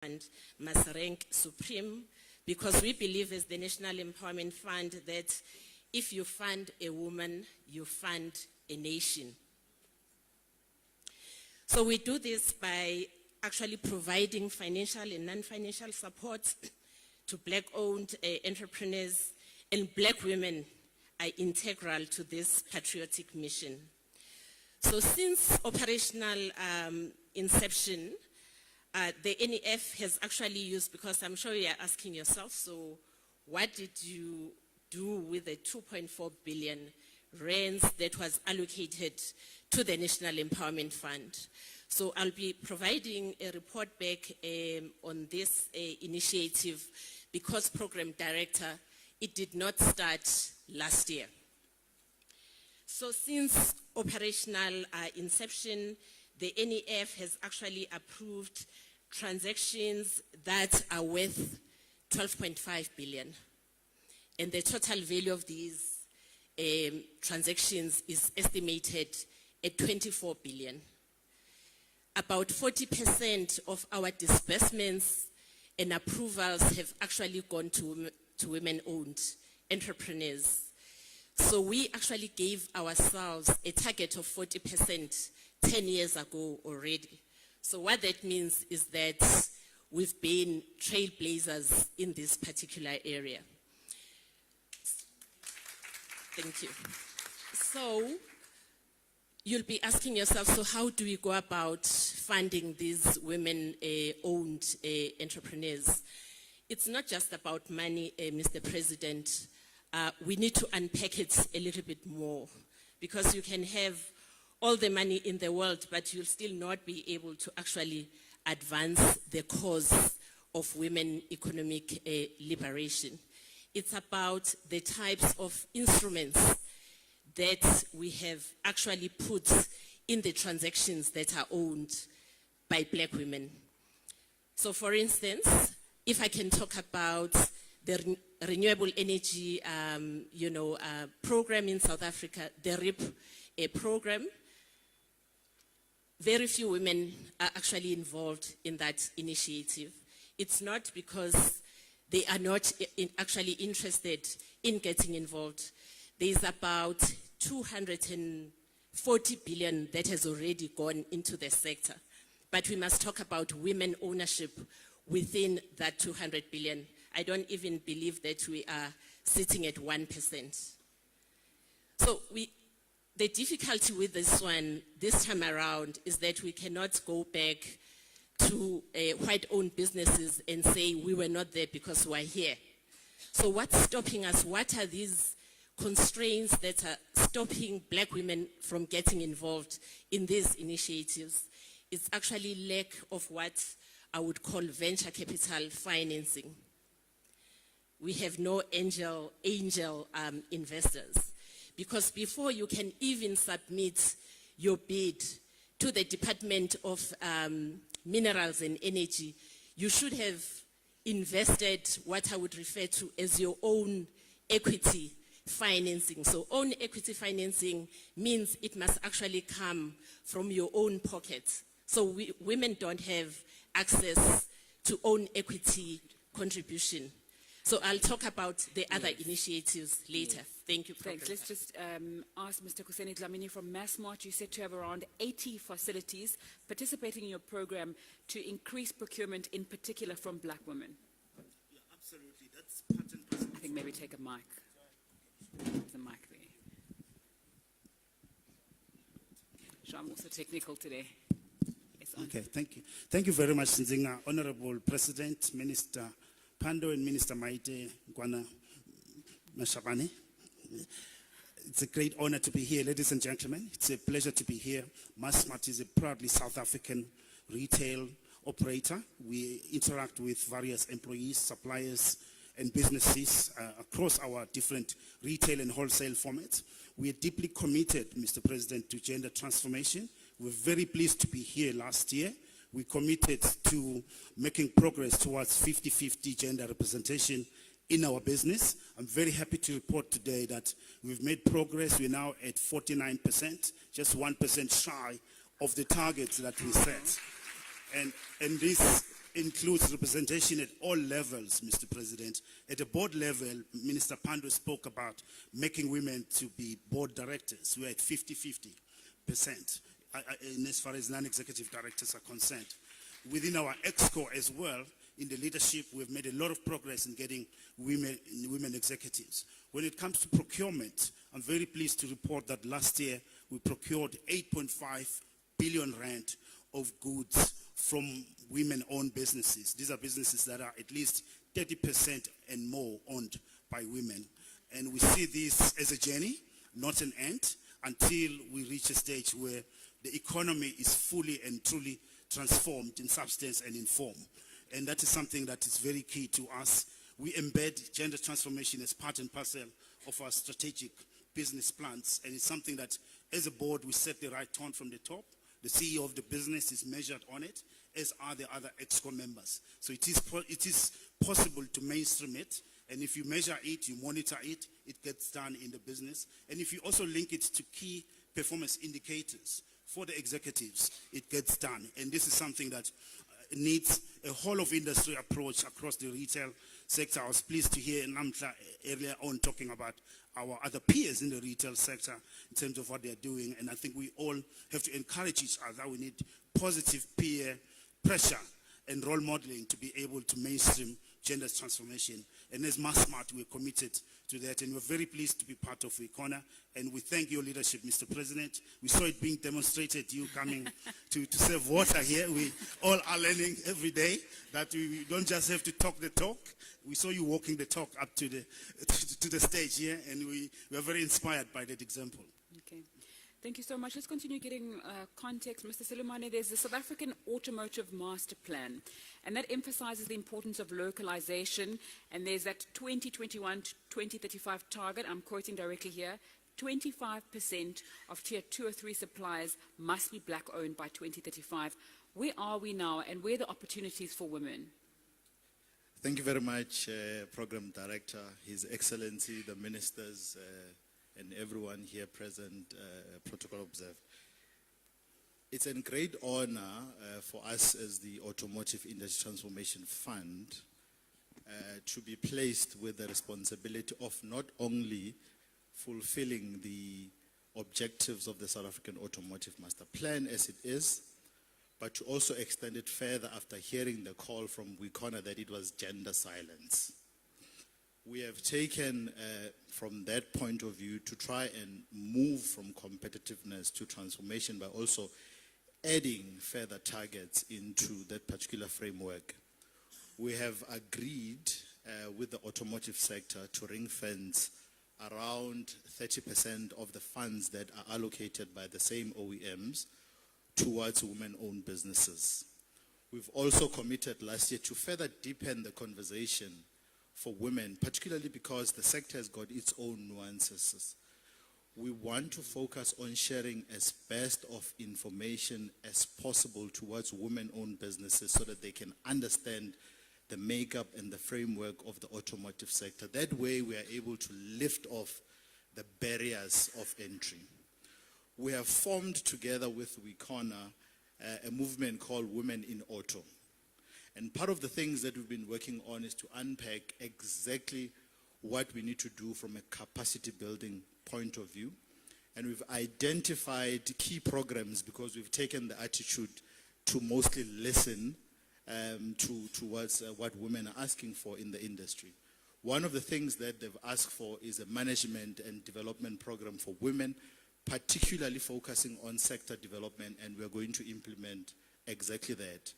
Fund must rank supreme, because we believe as the National Empowerment Fund that if you fund a woman, you fund a nation. So we do this by actually providing financial and non-financial support to Black-owned entrepreneurs, and Black women are integral to this patriotic mission. So since operational inception, the NEF has actually used, because I'm sure you are asking yourself, so what did you do with the 2.4 billion rands that was allocated to the National Empowerment Fund? So I'll be providing a report back on this initiative, because Program Director, it did not start last year. So since operational inception, the NEF has actually approved transactions that are worth 12.5 billion. And the total value of these transactions is estimated at 24 billion. About 40% of our disbursements and approvals have actually gone to women-owned entrepreneurs. So we actually gave ourselves a target of 40% 10 years ago already. So what that means is that we've been trailblazers in this particular area. Thank you. So you'll be asking yourself, so how do we go about funding these women-owned entrepreneurs? It's not just about money, Mr. President. We need to unpack it a little bit more, because you can have all the money in the world, but you'll still not be able to actually advance the cause of women economic liberation. It's about the types of instruments that we have actually put in the transactions that are owned by Black women. So for instance, if I can talk about the renewable energy program in South Africa, the REAP program, very few women are actually involved in that initiative. It's not because they are not actually interested in getting involved. There's about 240 billion that has already gone into the sector. But we must talk about women ownership within that 200 billion. I don't even believe that we are sitting at 1%. So the difficulty with this one, this time around, is that we cannot go back to white-owned businesses and say we were not there because we are here. So what's stopping us? What are these constraints that are stopping Black women from getting involved in these initiatives? It's actually lack of what I would call venture capital financing. We have no angel investors, because before you can even submit your bid to the Department of Minerals and Energy, you should have invested what I would refer to as your own equity financing. So own equity financing means it must actually come from your own pocket. So women don't have access to own equity contribution. So I'll talk about the other initiatives later. Yes. Thank you. Thanks. Let's just ask Mr. Kuseni Dlamini from Massmart. You said to have around 80 facilities participating in your program to increase procurement, in particular from Black women. Yeah, absolutely. That's part and parcel. I think maybe take a mic. There's a mic there. Sure, I'm also technical today. Okay, thank you. Thank you very much, Nzinga. Honorable President, Minister Pando and Minister Maite Gwana Mashabane. It's a great honor to be here, ladies and gentlemen. It's a pleasure to be here. Massmart is a proudly South African retail operator. We interact with various employees, suppliers, and businesses across our different retail and wholesale formats. We are deeply committed, Mr. President, to gender transformation. We're very pleased to be here last year. We committed to making progress towards 50-50 gender representation in our business. I'm very happy to report today that we've made progress. We're now at 49%, just 1% shy of the targets that we set. And this includes representation at all levels, Mr. President. At the board level, Minister Pandor spoke about making women to be board directors. We're at 50-50%, and as far as non-executive directors are concerned. Within our EXCO as well, in the leadership, we've made a lot of progress in getting women executives. When it comes to procurement, I'm very pleased to report that last year we procured 8.5 billion rand of goods from women-owned businesses. These are businesses that are at least 30% and more owned by women. And we see this as a journey, not an end, until we reach a stage where the economy is fully and truly transformed in substance and in form. And that is something that is very key to us. We embed gender transformation as part and parcel of our strategic business plans. And it's something that, as a board, we set the right tone from the top. The CEO of the business is measured on it, as are the other EXCO members. So it is possible to mainstream it. And if you measure it, you monitor it, it gets done in the business. And if you also link it to key performance indicators for the executives, it gets done. And this is something that needs a whole of industry approach across the retail sector. I was pleased to hear Namtla earlier on talking about our other peers in the retail sector in terms of what they're doing. And I think we all have to encourage each other. We need positive peer pressure and role modeling to be able to mainstream gender transformation. And as Massmart, we're committed to that. And we're very pleased to be part of WECONA. And we thank your leadership, Mr. President. We saw it being demonstrated, you coming to serve water here. We all are learning every day that we don't just have to talk the talk. We saw you walking the talk up to the stage here, and we are very inspired by that example. Okay. Thank you so much. Let's continue getting context. Mr. Silumane, there's the South African Automotive Master Plan, and that emphasizes the importance of localization, and there's that 2021 to 2035 target. I'm quoting directly here. 25% of tier 2 or 3 suppliers must be black-owned by 2035. Where are we now, and where are the opportunities for women? Thank you very much, Program Director, His Excellency, the ministers, and everyone here present, protocol observed. It's a great honor for us as the Automotive Industry Transformation Fund to be placed with the responsibility of not only fulfilling the objectives of the South African Automotive Master Plan as it is, but to also extend it further after hearing the call from WECONA that it was gender silence. We have taken from that point of view to try and move from competitiveness to transformation by also adding further targets into that particular framework. We have agreed with the automotive sector to ring fence around 30% of the funds that are allocated by the same OEMs towards women-owned businesses. We've also committed last year to further deepen the conversation for women, particularly because the sector has got its own nuances. We want to focus on sharing as best of information as possible towards women-owned businesses so that they can understand the makeup and the framework of the automotive sector. That way we are able to lift off the barriers of entry. We have formed together with WECONA a movement called Women in Auto. And part of the things that we've been working on is to unpack exactly what we need to do from a capacity building point of view. And we've identified key programs because we've taken the attitude to mostly listen towards what women are asking for in the industry. One of the things that they've asked for is a management and development program for women, particularly focusing on sector development, and we're going to implement exactly that.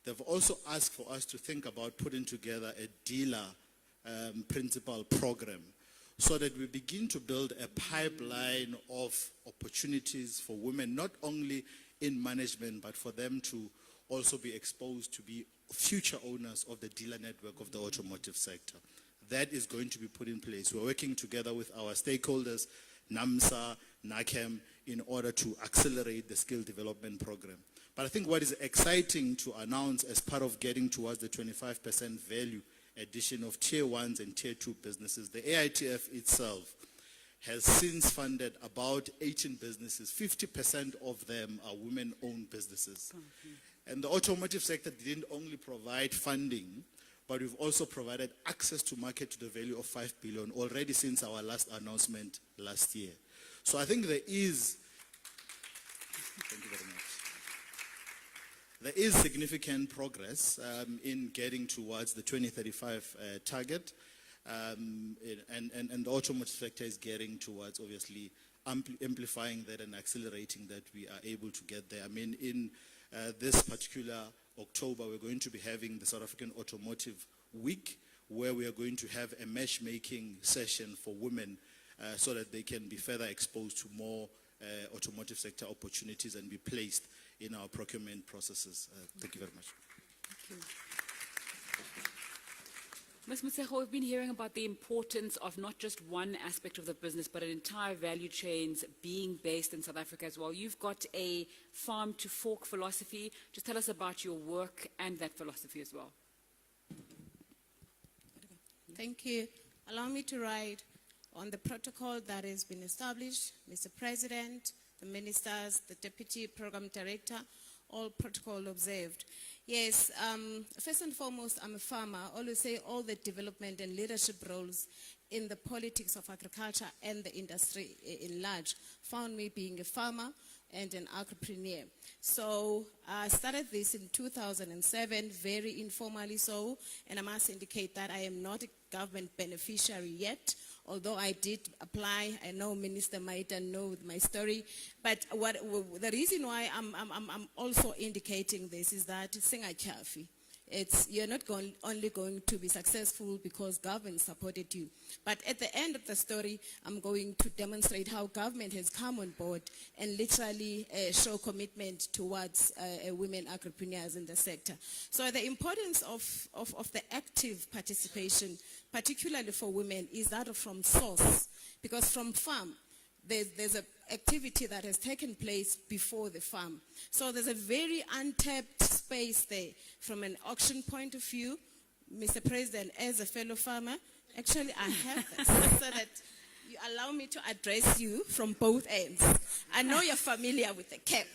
They've also asked for us to think about putting together a dealer principal program so that we begin to build a pipeline of opportunities for women, not only in management, but for them to also be exposed to be future owners of the dealer network of the automotive sector. That is going to be put in place. We're working together with our stakeholders, NAMSA, NACAM, in order to accelerate the skill development program. But I think what is exciting to announce as part of getting towards the 25% value addition of tier 1s and tier 2 businesses, the AITF itself has since funded about 18 businesses. 50% of them are women-owned businesses. And the automotive sector didn't only provide funding, but we've also provided access to market to the value of 5 billion already since our last announcement last year. So I think there is, thank you very much. There is significant progress in getting towards the 2035 target, and the automotive sector is getting towards obviously amplifying that and accelerating that we are able to get there. I mean, in this particular October, we're going to be having the South African Automotive Week, where we are going to have a matchmaking session for women so that they can be further exposed to more automotive sector opportunities and be placed in our procurement processes. Thank you very much. Thank you. Ms. Mutseho, we've been hearing about the importance of not just one aspect of the business, but an entire value chains being based in South Africa as well. You've got a farm to fork philosophy. Just tell us about your work and that philosophy as well. Thank you. Allow me to write on the protocol that has been established. Mr. President, the ministers, the Deputy Program Director, all protocol observed. Yes, first and foremost, I'm a farmer. I always say all the development and leadership roles in the politics of agriculture and the industry in large found me being a farmer and an entrepreneur. So I started this in 2007, very informally so, and I must indicate that I am not a government beneficiary yet, although I did apply. I know Minister might know my story, but the reason why I'm also indicating this is that you're not only going to be successful because government supported you, but at the end of the story, I'm going to demonstrate how government has come on board and literally show commitment towards women entrepreneurs in the sector. So the importance of the active participation, particularly for women, is that from source, because from farm, there's an activity that has taken place before the farm. So there's a very untapped space there from an auction point of view. Mr. President, as a fellow farmer, actually I have this so that you allow me to address you from both ends. I know you're familiar with the cap.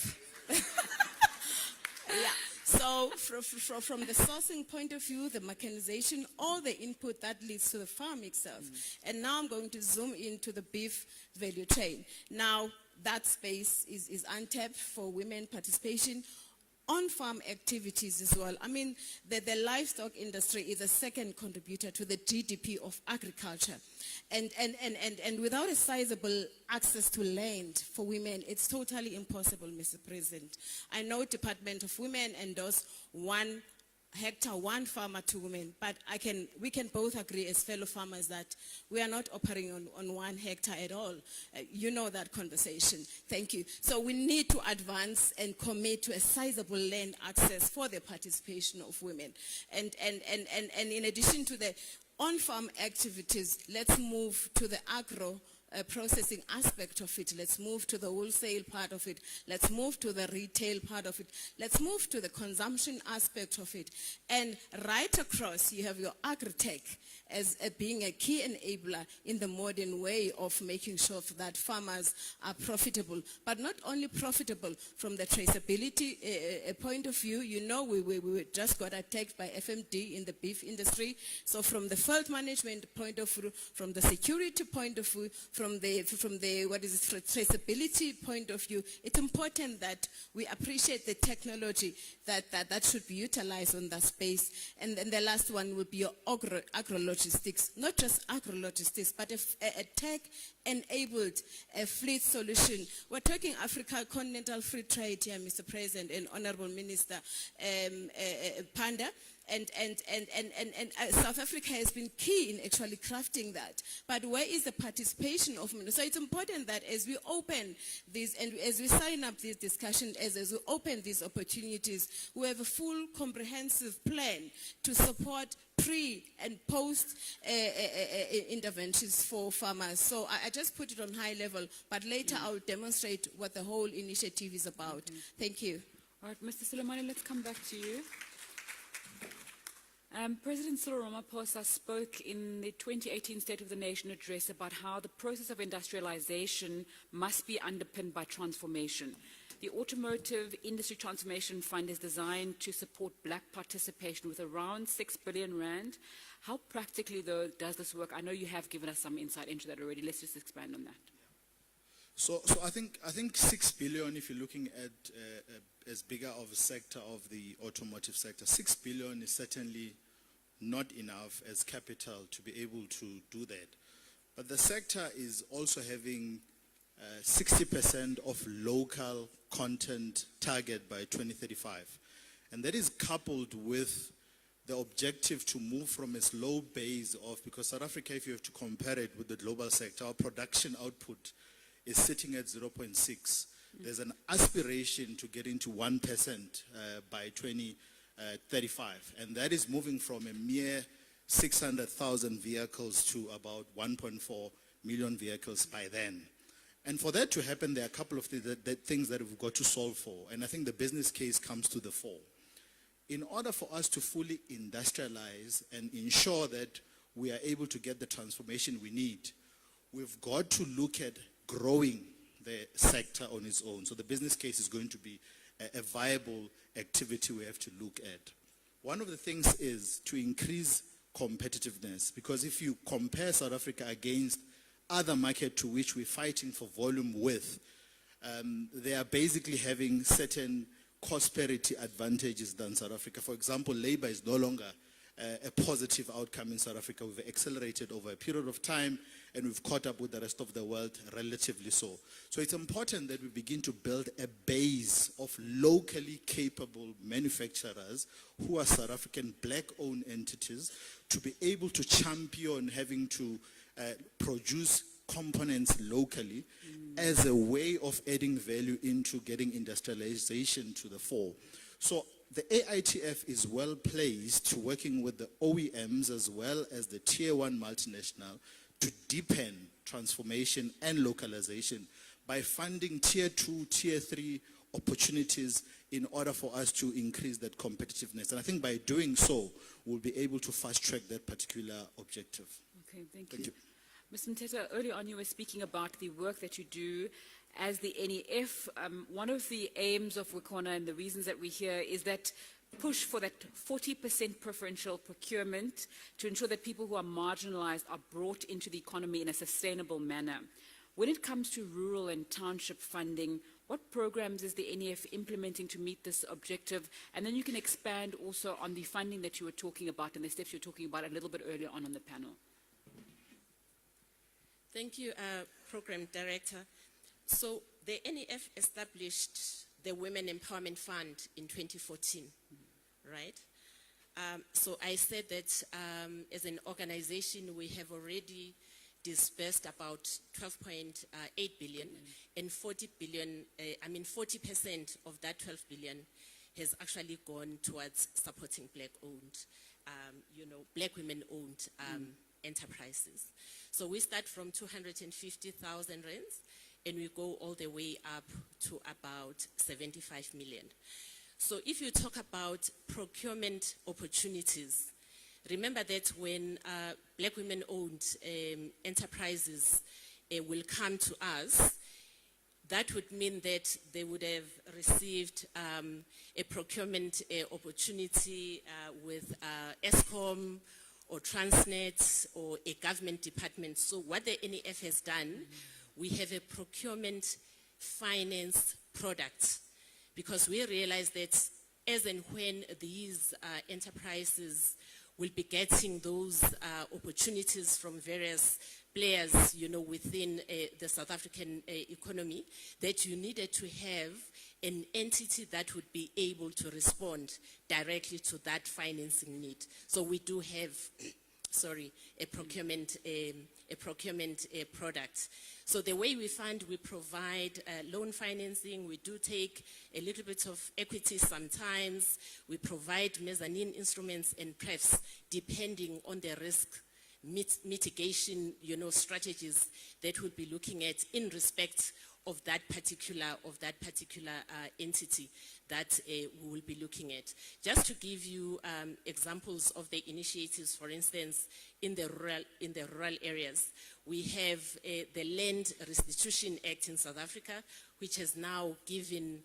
Yeah. So from the sourcing point of view, the mechanization, all the input that leads to the farm itself. And now I'm going to zoom into the beef value chain. Now that space is untapped for women participation. On-farm activities as well. I mean, the livestock industry is a second contributor to the GDP of agriculture. And without a sizable access to land for women, it's totally impossible, Mr. President. I know Department of Women endorse 1 hectare, 1 farmer to women, but we can both agree as fellow farmers that we are not operating on 1 hectare at all. You know that conversation. Thank you. So we need to advance and commit to a sizable land access for the participation of women. And in addition to the on-farm activities, let's move to the agro processing aspect of it. Let's move to the wholesale part of it. Let's move to the retail part of it. Let's move to the consumption aspect of it. And right across, you have your agri-tech as being a key enabler in the modern way of making sure that farmers are profitable. But not only profitable from the traceability point of view. You know, we just got attacked by FMD in the beef industry. So from the field management point of view, from the security point of view, from the traceability point of view, it's important that we appreciate the technology that should be utilized on that space. And then the last one will be your agro-logistics, not just agro-logistics, but a tech-enabled fleet solution. We're talking Africa Continental Free Trade here, Mr. President and Honorable Minister Panda. And South Africa has been key in actually crafting that. But where is the participation of women? So it's important that as we open these and as we sign up this discussion, as we open these opportunities, we have a full comprehensive plan to support pre and post interventions for farmers. So I just put it on high level, but later I'll demonstrate what the whole initiative is about. Thank you. All right, Mr. Sulemane, let's come back to you. President Cyril Ramaphosa spoke in the 2018 State of the Nation address about how the process of industrialization must be underpinned by transformation. The Automotive Industry Transformation Fund is designed to support black participation with around 6 billion rand. How practically, though, does this work? I know you have given us some insight into that already. Let's just expand on that. So I think 6 billion, if you're looking at as bigger of a sector of the automotive sector, 6 billion is certainly not enough as capital to be able to do that. But the sector is also having 60% of local content target by 2035. And that is coupled with the objective to move from a slow base of, because South Africa, if you have to compare it with the global sector, our production output is sitting at 0.6. There's an aspiration to get into 1% by 2035. And that is moving from a mere 600,000 vehicles to about 1.4 million vehicles by then. And for that to happen, there are a couple of things that we've got to solve for. And I think the business case comes to the fore. In order for us to fully industrialize and ensure that we are able to get the transformation we need, we've got to look at growing the sector on its own. So the business case is going to be a viable activity we have to look at. One of the things is to increase competitiveness, because if you compare South Africa against other markets to which we're fighting for volume with, they are basically having certain cost parity advantages than South Africa. For example, labor is no longer a positive outcome in South Africa. We've accelerated over a period of time, and we've caught up with the rest of the world relatively so. So it's important that we begin to build a base of locally capable manufacturers who are South African black-owned entities to be able to champion having to produce components locally as a way of adding value into getting industrialization to the fore. So the AITF is well placed to working with the OEMs as well as the tier 1 multinational to deepen transformation and localization by funding tier 2, tier 3 opportunities in order for us to increase that competitiveness. And I think by doing so, we'll be able to fast track that particular objective. Okay, thank you. Ms. Mteta, earlier on you were speaking about the work that you do as the NEF. One of the aims of WECONA and the reasons that we're here is that push for that 40% preferential procurement to ensure that people who are marginalized are brought into the economy in a sustainable manner. When it comes to rural and township funding, what programs is the NEF implementing to meet this objective? And then you can expand also on the funding that you were talking about and the steps you were talking about a little bit earlier on the panel. Thank you, Program Director. So the NEF established the Women Empowerment Fund in 2014, right? So I said that as an organization, we have already disbursed about 12.8 billion, and 40 billion, 40% of that 12 billion has actually gone towards supporting black-owned, black women-owned enterprises. So we start from 250,000 rands, and we go all the way up to about 75 million. So if you talk about procurement opportunities, remember that when black women-owned enterprises will come to us, that would mean that they would have received a procurement opportunity with ESCOM or Transnet or a government department. So what the NEF has done, we have a procurement finance product, because we realize that as and when these enterprises will be getting those opportunities from various players, within the South African economy, that you needed to have an entity that would be able to respond directly to that financing need. So we do have, a procurement product. So the way we fund, we provide loan financing. We do take a little bit of equity sometimes. We provide mezzanine instruments and prefs, depending on the risk mitigation, strategies that we'll be looking at in respect of that particular entity that we will be looking at. Just to give you examples of the initiatives, for instance, in the rural areas, we have the Land Restitution Act in South Africa, which has now given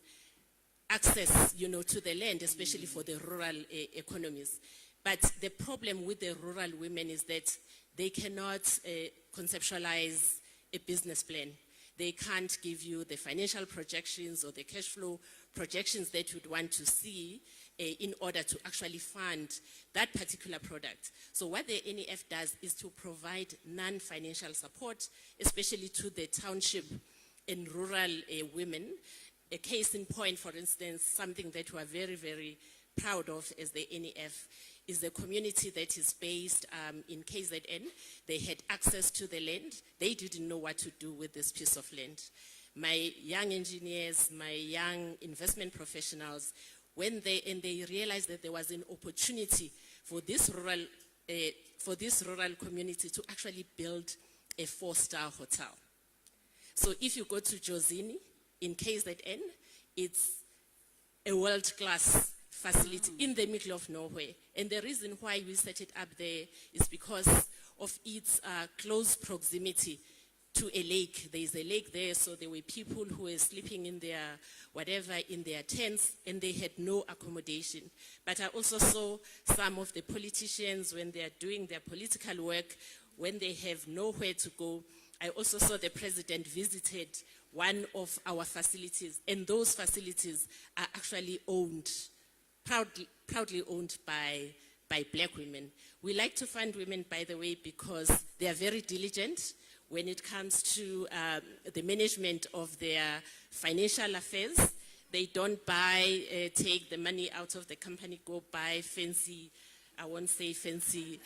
access, to the land, especially for the rural economies. But the problem with the rural women is that they cannot conceptualize a business plan. They can't give you the financial projections or the cash flow projections that you'd want to see in order to actually fund that particular product. So what the NEF does is to provide non-financial support, especially to the township and rural women. A case in point, for instance, something that we are very, very proud of as the NEF is the community that is based in KZN. They had access to the land. They didn't know what to do with this piece of land. My young engineers, my young investment professionals, when they realized that there was an opportunity for this rural community to actually build a 4-star hotel. So if you go to Jozini in KZN, it's a world-class facility in the middle of nowhere. And the reason why we set it up there is because of its close proximity to a lake. There is a lake there, so there were people who were sleeping in their tents, and they had no accommodation. But I also saw some of the politicians when they are doing their political work, when they have nowhere to go. I also saw the president visited one of our facilities, and those facilities are actually owned, proudly owned by black women. We like to fund women, by the way, because they are very diligent when it comes to the management of their financial affairs. They don't take the money out of the company, go buy fancy, I won't say fancy,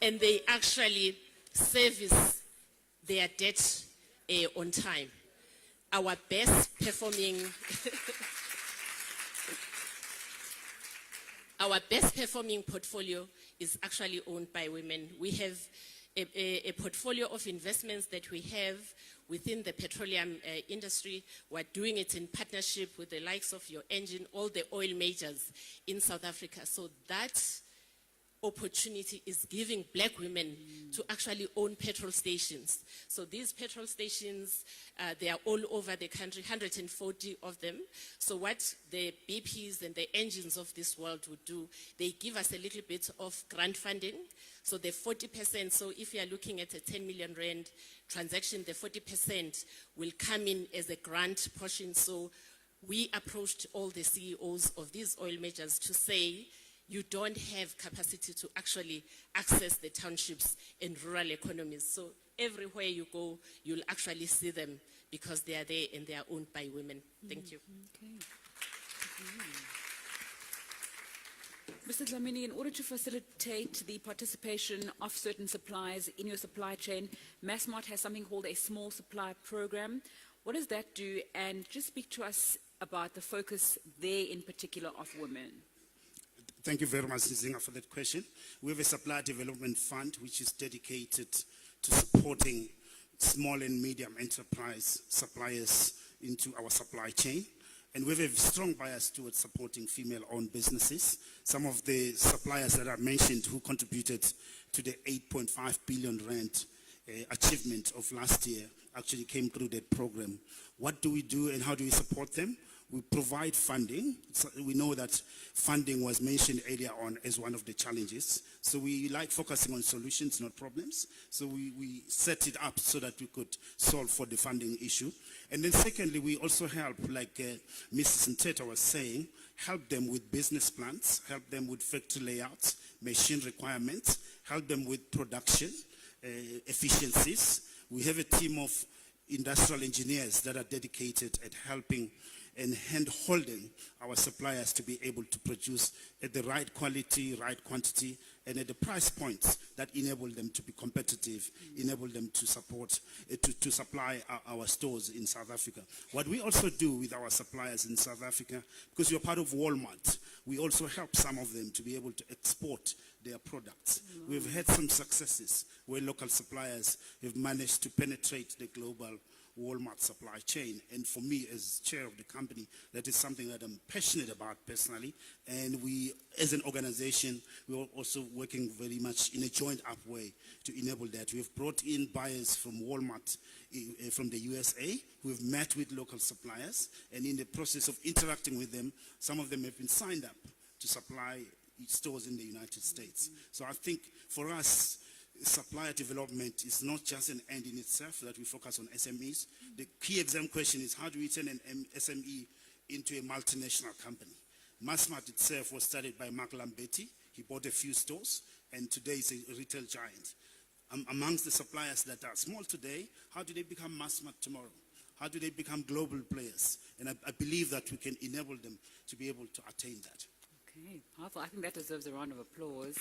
and they actually service their debt on time. Our best performing portfolio is actually owned by women. We have a portfolio of investments that we have within the petroleum industry. We're doing it in partnership with the likes of your engine, all the oil majors in South Africa. So that opportunity is giving black women to actually own petrol stations. So these petrol stations, they are all over the country, 140 of them. So what the BPs and the engines of this world would do, they give us a little bit of grant funding. So the 40%, so if you are looking at a 10 million rand transaction, the 40% will come in as a grant portion. So we approached all the CEOs of these oil majors to say, you don't have capacity to actually access the townships and rural economies. So everywhere you go, you'll actually see them because they are there and they are owned by women. Thank you. Okay. Mr. Dlamini, in order to facilitate the participation of certain suppliers in your supply chain, Massmart has something called a small supply program. What does that do? And just speak to us about the focus there in particular of women. Thank you very much, Nzinga, for that question. We have a supply development fund which is dedicated to supporting small and medium enterprise suppliers into our supply chain. And we have a strong bias towards supporting female-owned businesses. Some of the suppliers that I mentioned who contributed to the 8.5 billion rand achievement of last year actually came through that program. What do we do and how do we support them? We provide funding. So we know that funding was mentioned earlier on as one of the challenges. So we like focusing on solutions, not problems. So we set it up so that we could solve for the funding issue. And then secondly, we also help, like Mrs. Nteta was saying, help them with business plans, help them with factory layouts, machine requirements, help them with production efficiencies. We have a team of industrial engineers that are dedicated at helping and hand-holding our suppliers to be able to produce at the right quality, right quantity, and at the price points that enable them to be competitive, enable them to support, to supply our stores in South Africa. What we also do with our suppliers in South Africa, because we are part of Walmart, we also help some of them to be able to export their products. We've had some successes where local suppliers have managed to penetrate the global Walmart supply chain. And for me, as chair of the company, that is something that I'm passionate about personally. And we, as an organization, we're also working very much in a joint up way to enable that. We've brought in buyers from Walmart from the USA. We've met with local suppliers. And in the process of interacting with them, some of them have been signed up to supply stores in the United States. So I think for us, supplier development is not just an end in itself, that we focus on SMEs. The key exam question is, how do we turn an SME into a multinational company? Massmart itself was started by Mark Lambetti. He bought a few stores, and today it's a retail giant. Amongst the suppliers that are small today, how do they become Massmart tomorrow? How do they become global players? And I believe that we can enable them to be able to attain that. Okay, powerful. I think that deserves a round of applause.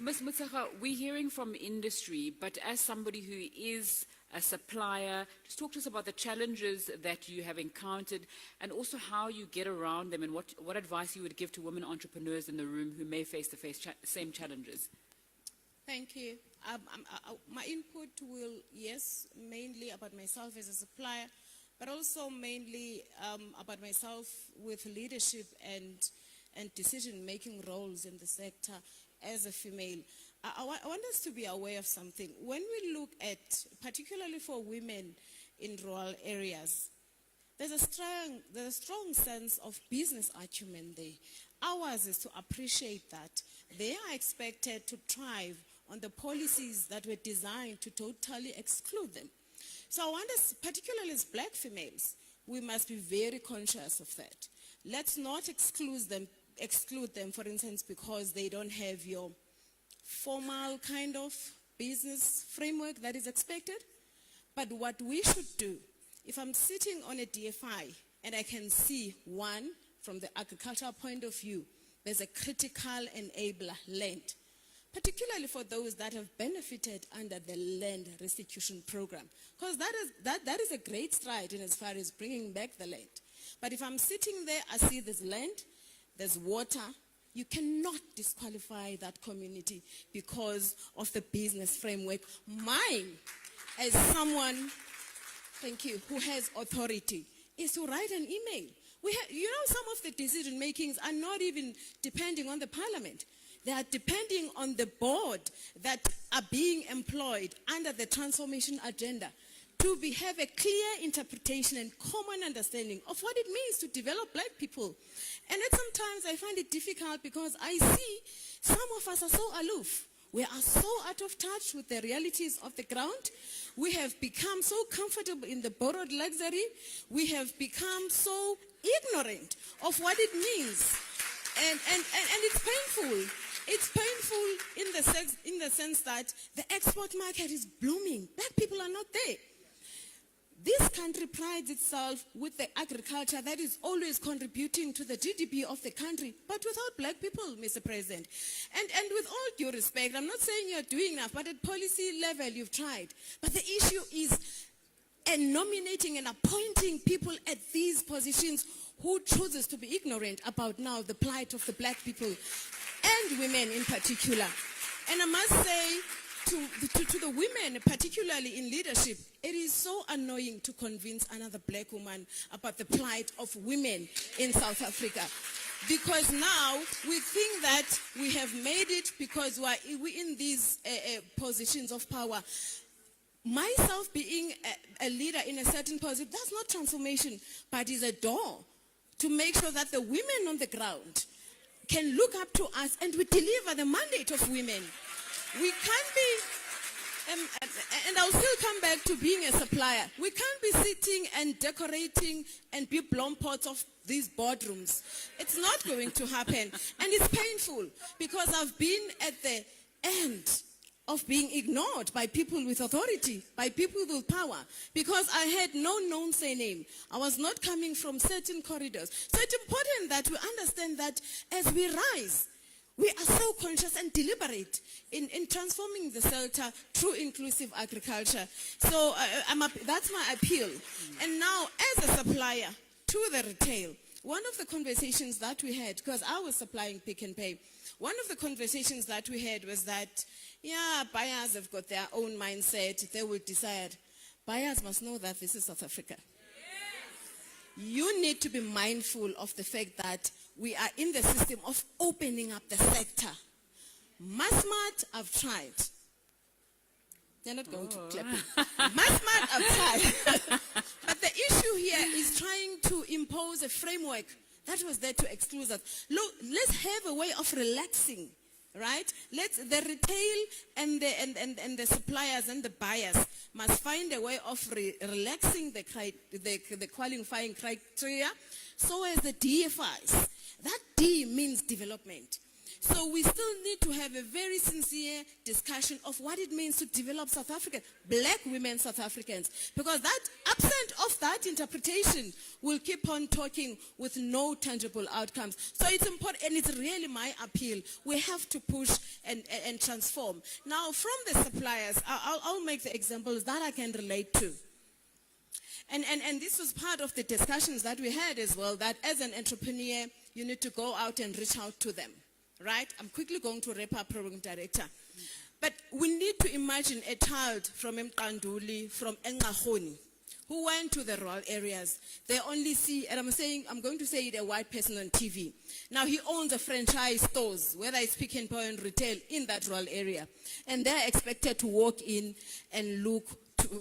Ms. Mutsaga, we're hearing from industry, but as somebody who is a supplier, just talk to us about the challenges that you have encountered and also how you get around them and what advice you would give to women entrepreneurs in the room who may face the same challenges. Thank you. My input will, yes, mainly about myself as a supplier, but also mainly about myself with leadership and decision-making roles in the sector as a female. I want us to be aware of something. When we look at, particularly for women in rural areas, there's a strong sense of business acumen there. Ours is to appreciate that. They are expected to thrive on the policies that were designed to totally exclude them. So I want us, particularly as black females, we must be very conscious of that. Let's not exclude them, for instance, because they don't have your formal kind of business framework that is expected. But what we should do, if I'm sitting on a DFI and I can see, one, from the agricultural point of view, there's a critical enabler, land, particularly for those that have benefited under the land restitution program, because that is a great stride in as far as bringing back the land. But if I'm sitting there, I see there's land, there's water, you cannot disqualify that community because of the business framework. Mine, as someone, thank you, who has authority, is to write an email. Some of the decision makings are not even depending on the parliament. They are depending on the board that are being employed under the transformation agenda to have a clear interpretation and common understanding of what it means to develop black people. And sometimes I find it difficult because I see some of us are so aloof. We are so out of touch with the realities of the ground. We have become so comfortable in the borrowed luxury. We have become so ignorant of what it means. And it's painful. It's painful in the sense that the export market is blooming. Black people are not there. This country prides itself with the agriculture that is always contributing to the GDP of the country, but without black people, Mr. President. And with all due respect, I'm not saying you're doing enough, but at policy level you've tried. But the issue is nominating and appointing people at these positions who chooses to be ignorant about now the plight of the black people and women in particular. And I must say, to the women, particularly in leadership, it is so annoying to convince another black woman about the plight of women in South Africa. Because now we think that we have made it because we're in these positions of power. Myself being a leader in a certain position, that's not transformation, but is a door to make sure that the women on the ground can look up to us and we deliver the mandate of women. We can't be, and I'll still come back to being a supplier. We can't be sitting and decorating and be blown pots of these boardrooms. It's not going to happen. And it's painful because I've been at the end of being ignored by people with authority, by people with power, because I had no known surname. I was not coming from certain corridors. So it's important that we understand that as we rise, we are so conscious and deliberate in transforming the sector through inclusive agriculture. So that's my appeal. And now, as a supplier to the retail, one of the conversations that we had, because I was supplying Pick and Pay, one of the conversations that we had was that, yeah, buyers have got their own mindset. They will decide. Buyers must know that this is South Africa. Yes. You need to be mindful of the fact that we are in the system of opening up the sector. Massmart, I've tried. They're not going to clap it. Massmart, I've tried. But the issue here is trying to impose a framework that was there to exclude us. Look, let's have a way of relaxing, right? The retail and the suppliers and the buyers must find a way of relaxing the qualifying criteria so as the DFIs. That D means development. So we still need to have a very sincere discussion of what it means to develop South Africa, black women South Africans. Because that, absent of that interpretation, will keep on talking with no tangible outcomes. So it's important, and it's really my appeal. We have to push and transform. Now, from the suppliers, I'll make the examples that I can relate to. And this was part of the discussions that we had as well, that as an entrepreneur, you need to go out and reach out to them. Right? I'm quickly going to wrap up, Program Director. But we need to imagine a child from Mkanduli, from Engahoni, who went to the rural areas. They only see, and I'm going to say it, a white person on TV. Now he owns a franchise stores, whether it's Pick and Pay and retail in that rural area. And they're expected to walk in and look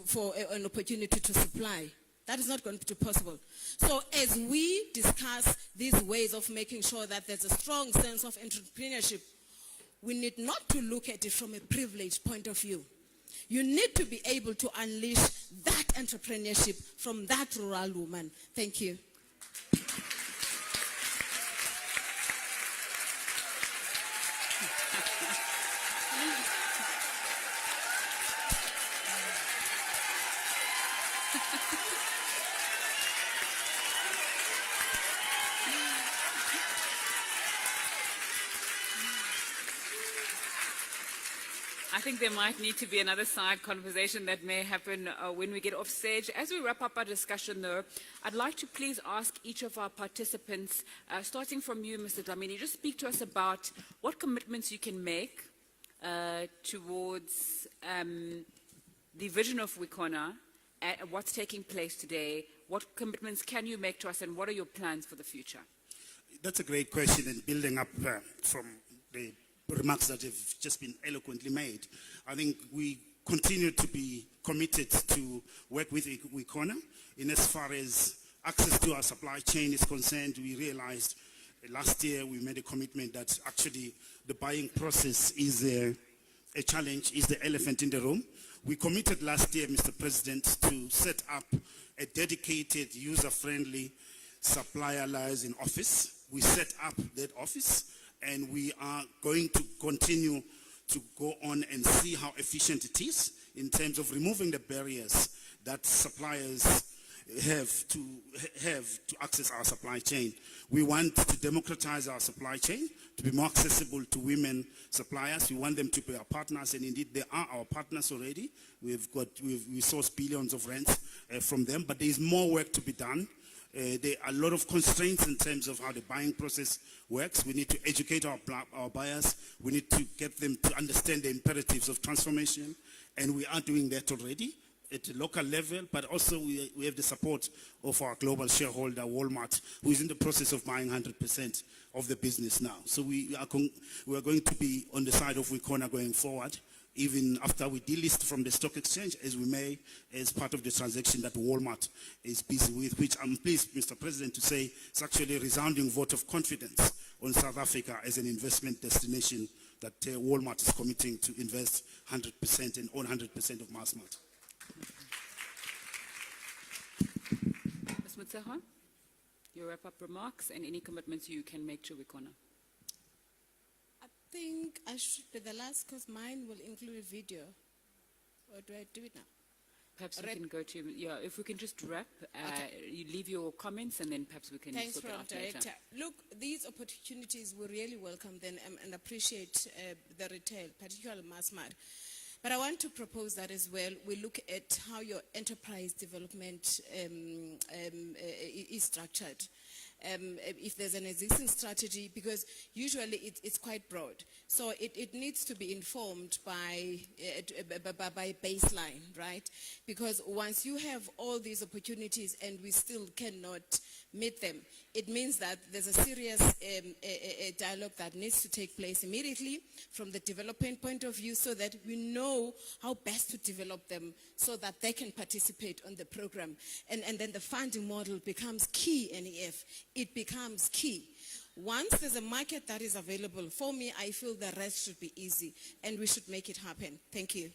for an opportunity to supply. That is not going to be possible. So as we discuss these ways of making sure that there's a strong sense of entrepreneurship, we need not to look at it from a privileged point of view. You need to be able to unleash that entrepreneurship from that rural woman. Thank you. I think there might need to be another side conversation that may happen when we get off stage. As we wrap up our discussion, though, I'd like to please ask each of our participants, starting from you, Mr. Dlamini, just speak to us about what commitments you can make towards the vision of WECONA, what's taking place today, what commitments can you make to us, and what are your plans for the future? That's a great question, and building up from the remarks that have just been eloquently made. I think we continue to be committed to work with WECONA in as far as access to our supply chain is concerned. We realized last year we made a commitment that actually the buying process is a challenge, is the elephant in the room. We committed last year, Mr. President, to set up a dedicated, user-friendly supplier liaison office. We set up that office, and we are going to continue to go on and see how efficient it is in terms of removing the barriers that suppliers have to access our supply chain. We want to democratize our supply chain to be more accessible to women suppliers. We want them to be our partners, and indeed they are our partners already. We source billions of rents from them, but there is more work to be done. There are a lot of constraints in terms of how the buying process works. We need to educate our buyers. We need to get them to understand the imperatives of transformation, and we are doing that already at the local level, but also we have the support of our global shareholder, Walmart, who is in the process of buying 100% of the business now. So we are going to be on the side of WECONA going forward, even after we delist from the stock exchange, as we may, as part of the transaction that Walmart is busy with, which I'm pleased, Mr. President, to say it's actually a resounding vote of confidence on South Africa as an investment destination that Walmart is committing to invest 100% and own 100% of Massmart. Ms. Mutseha, your wrap-up remarks and any commitments you can make to WECONA. think I should be the last because mine will include a video. Or do I do it now? Perhaps we Wrap- can go to, yeah, if we can just wrap, you leave your comments and then perhaps we can Thanks, sort it Program out later. Director. Look, these opportunities we really welcome them and appreciate the retail, particularly mass market. But I want to propose that as well. We look at how your enterprise development is structured. If there's an existing strategy, because usually it's quite broad. So it needs to be informed by baseline, right? Because once you have all these opportunities and we still cannot meet them, it means that there's a serious dialogue that needs to take place immediately from the development point of view so that we know how best to develop them so that they can participate on the program. And then the funding model becomes key, NEF. It becomes key. Once there's a market that is available, for me, I feel the rest should be easy and we should make it happen. Thank you.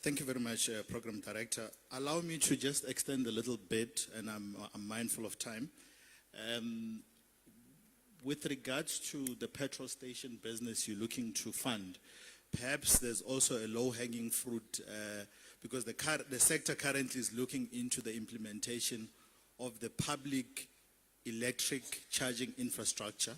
Thank you very much, Program Director. Allow me to just extend a little bit, and I'm mindful of time. With regards to the petrol station business you're looking to fund, perhaps there's also a low-hanging fruit because the sector currently is looking into the implementation of the public electric charging infrastructure.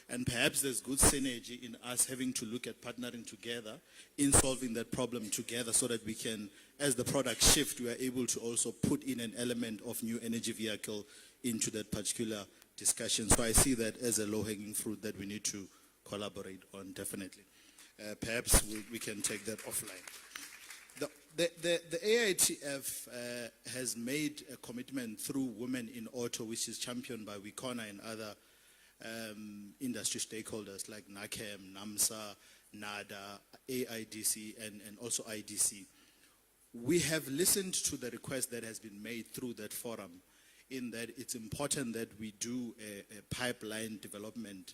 And perhaps there's good synergy in us having to look at partnering together in solving that problem together so that we can, as the product shift, we are able to also put in an element of new energy vehicle into that particular discussion. So I see that as a low-hanging fruit that we need to collaborate on, definitely. Perhaps we can take that offline. The AITF has made a commitment through Women in Auto, which is championed by WECONA and other industry stakeholders like NACAM, NAMSA, NADA, AIDC, and also IDC. We have listened to the request that has been made through that forum in that it's important that we do a pipeline development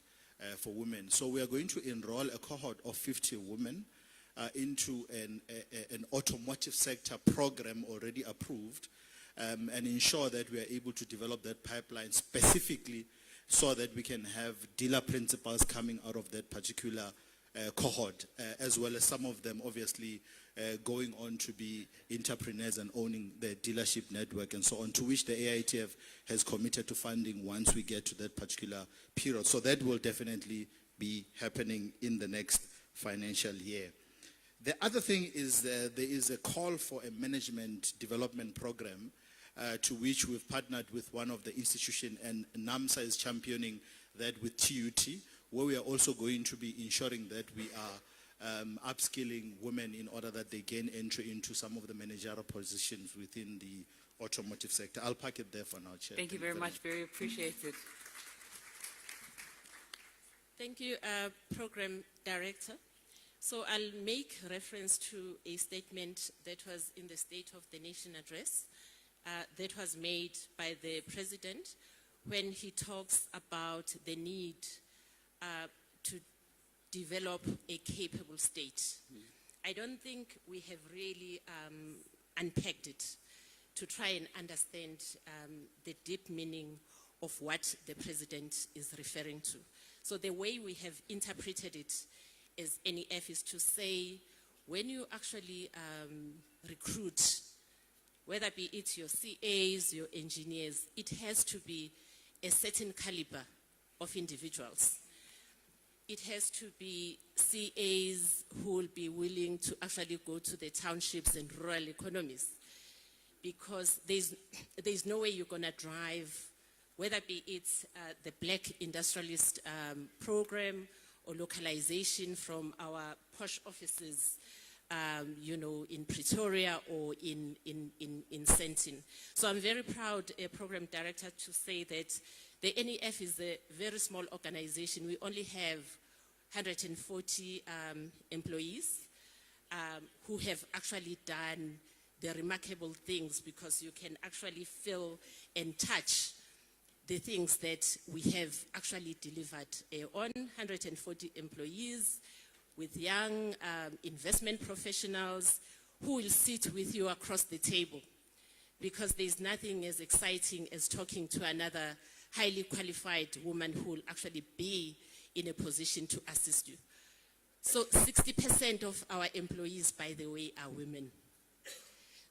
for women. So we are going to enroll a cohort of 50 women into an automotive sector program already approved and ensure that we are able to develop that pipeline specifically so that we can have dealer principals coming out of that particular cohort, as well as some of them obviously going on to be entrepreneurs and owning the dealership network and so on, to which the AITF has committed to funding once we get to that particular period. So that will definitely be happening in the next financial year. The other thing is there is a call for a management development program to which we've partnered with one of the institutions, and NAMSA is championing that with TUT, where we are also going to be ensuring that we are upskilling women in order that they gain entry into some of the managerial positions within the automotive sector. I'll park it there for now, Chair. Thank you very much. Very appreciated. Thank you, Program Director. So I'll make reference to a statement that was in the State of the Nation address that was made by the President when he talks about the need to develop a capable state. I don't think we have really unpacked it to try and understand the deep meaning of what the President is referring to. So the way we have interpreted it as NEF is to say, when you actually recruit, whether be it your CAs, your engineers, it has to be a certain caliber of individuals. It has to be CAs who will be willing to actually go to the townships and rural economies, because there's no way you're going to drive, whether be it the Black Industrialist program or localization from our posh offices, in Pretoria or in Sentin. So I'm very proud, Program Director, to say that the NEF is a very small organization. We only have 140 employees who have actually done the remarkable things, because you can actually feel and touch the things that we have actually delivered on 140 employees with young investment professionals who will sit with you across the table. because there's nothing as exciting as talking to another highly qualified woman who will actually be in a position to assist you. So 60% of our employees, by the way, are women.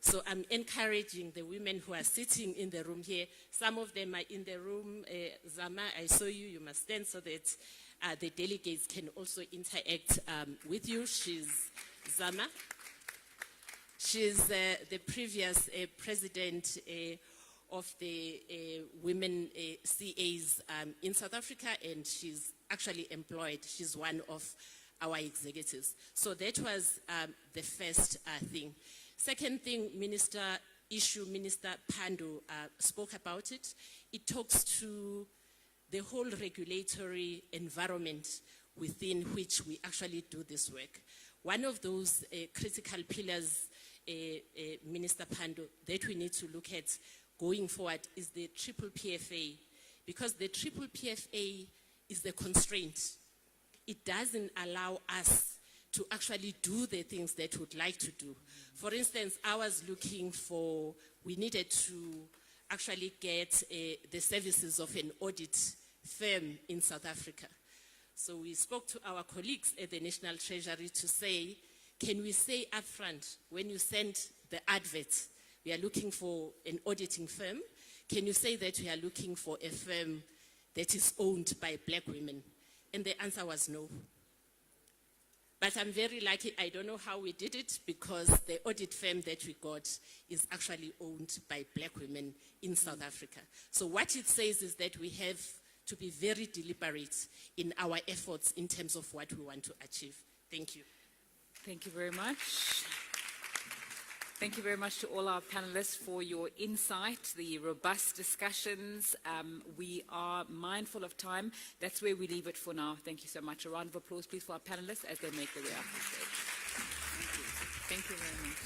So I'm encouraging the women who are sitting in the room here. Some of them are in the room. Zama, I saw you. You must stand so that the delegates can also interact with you. She's Zama. She's the previous president of the women CAs in South Africa, and she's actually employed. She's one of our executives. So that was the first thing. Second thing, Minister Pandor spoke about it. It talks to the whole regulatory environment within which we actually do this work. One of those critical pillars, Minister Pandor, that we need to look at going forward is the triple PFA, because the triple PFA is the constraint. It doesn't allow us to actually do the things that we'd like to do. For instance, I was looking for, we needed to actually get the services of an audit firm in South Africa. So we spoke to our colleagues at the National Treasury to say, can we say upfront, when you send the advert, we are looking for an auditing firm, can you say that we are looking for a firm that is owned by black women? And the answer was no. But I'm very lucky, I don't know how we did it, because the audit firm that we got is actually owned by black women in South Africa. So what it says is that we have to be very deliberate in our efforts in terms of what we want to achieve. Thank you. Thank you very much. Thank you very much to all our panelists for your insight, the robust discussions. We are mindful of time. That's where we leave it for now. Thank you so much. A round of applause, please, for our panelists as they make their way up the stage. Thank you. Thank you very much.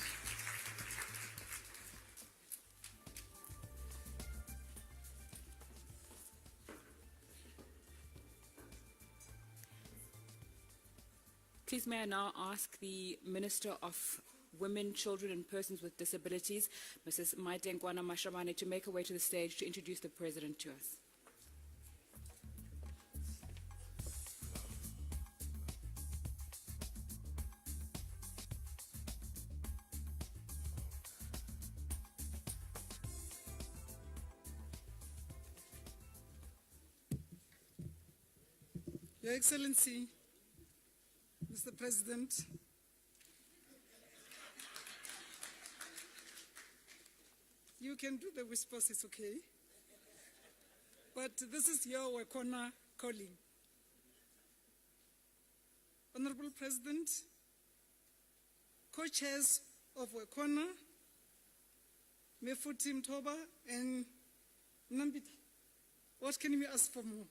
Please may I now ask the Minister of Women, Children and Persons with Disabilities, Mrs. Maite Mashabane, to make her way to the stage to introduce the President to us. Your Excellency, Mr. President, you can do the whispers, it's okay. But this is your WECONA calling. Honorable President, co-chairs of WECONA, Mefuti Mtoba and Nambita, what can we ask for more?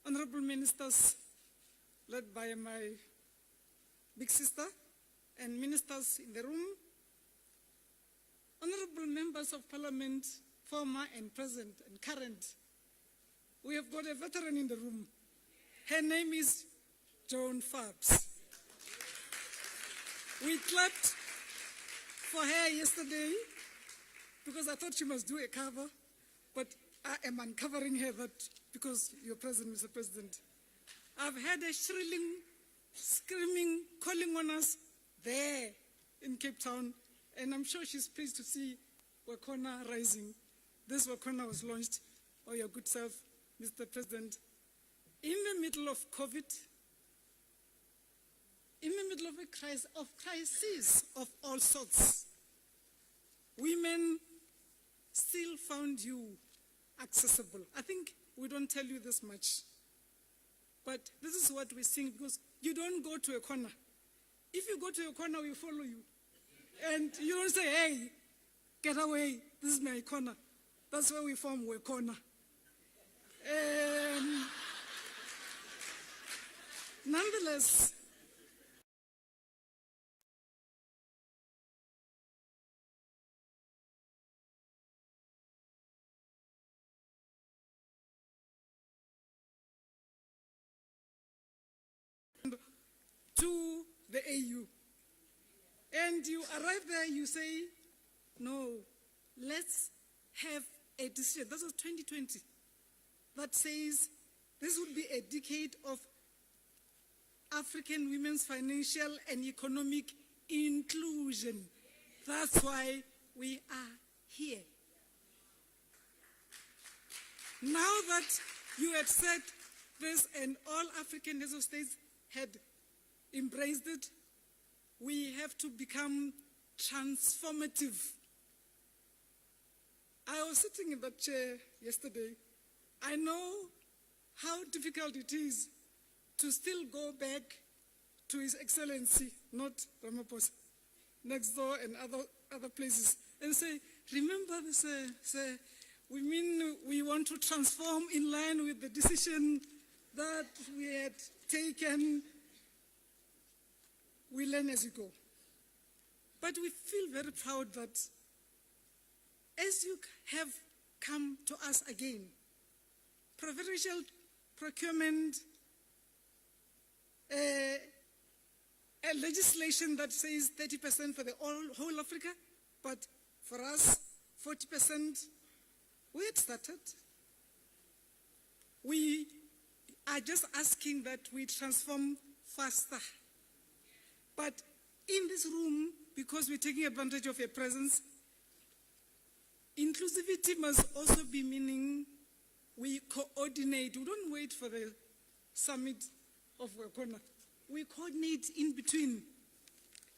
Honorable Ministers, led by my big sister, and ministers in the room, honorable members of parliament, former and present and current. We have got a veteran in the room. Her name is Joan Fabs. We clapped for her yesterday because I thought she must do a cover, but I am uncovering her that because you're present, Mr. President. I've had a shrilling, screaming, calling on us there in Cape Town, and I'm sure she's pleased to see WECONA rising. This WECONA was launched by your good self, Mr. President, in the middle of COVID, in the middle of a crisis of all sorts. Women still found you accessible. I think we don't tell you this much, but this is what we sing, because you don't go to a corner. If you go to a corner, we follow you. And you don't say, hey, get away, this is my corner. That's where we form WECONA. Nonetheless, to the AU. And you arrive there, you say, no, let's have a decision, that was 2020, that says this would be a decade of African women's financial and economic inclusion. That's why we are here. Now that you had said this and all African heads of states had embraced it, we have to become transformative. I was sitting in that chair yesterday. I know how difficult it is to still go back to His Excellency, not Ramaphosa, next door and other places, and say, remember this, we mean we want to transform in line with the decision that we had taken. We learn as we go. But we feel very proud that as you have come to us again, preferential procurement, a legislation that says 30% for the whole Africa, but for us, 40%, we had started. We are just asking that we transform faster. But in this room, because we're taking advantage of your presence, inclusivity must also be meaning we coordinate. We don't wait for the summit of WECONA. We coordinate in between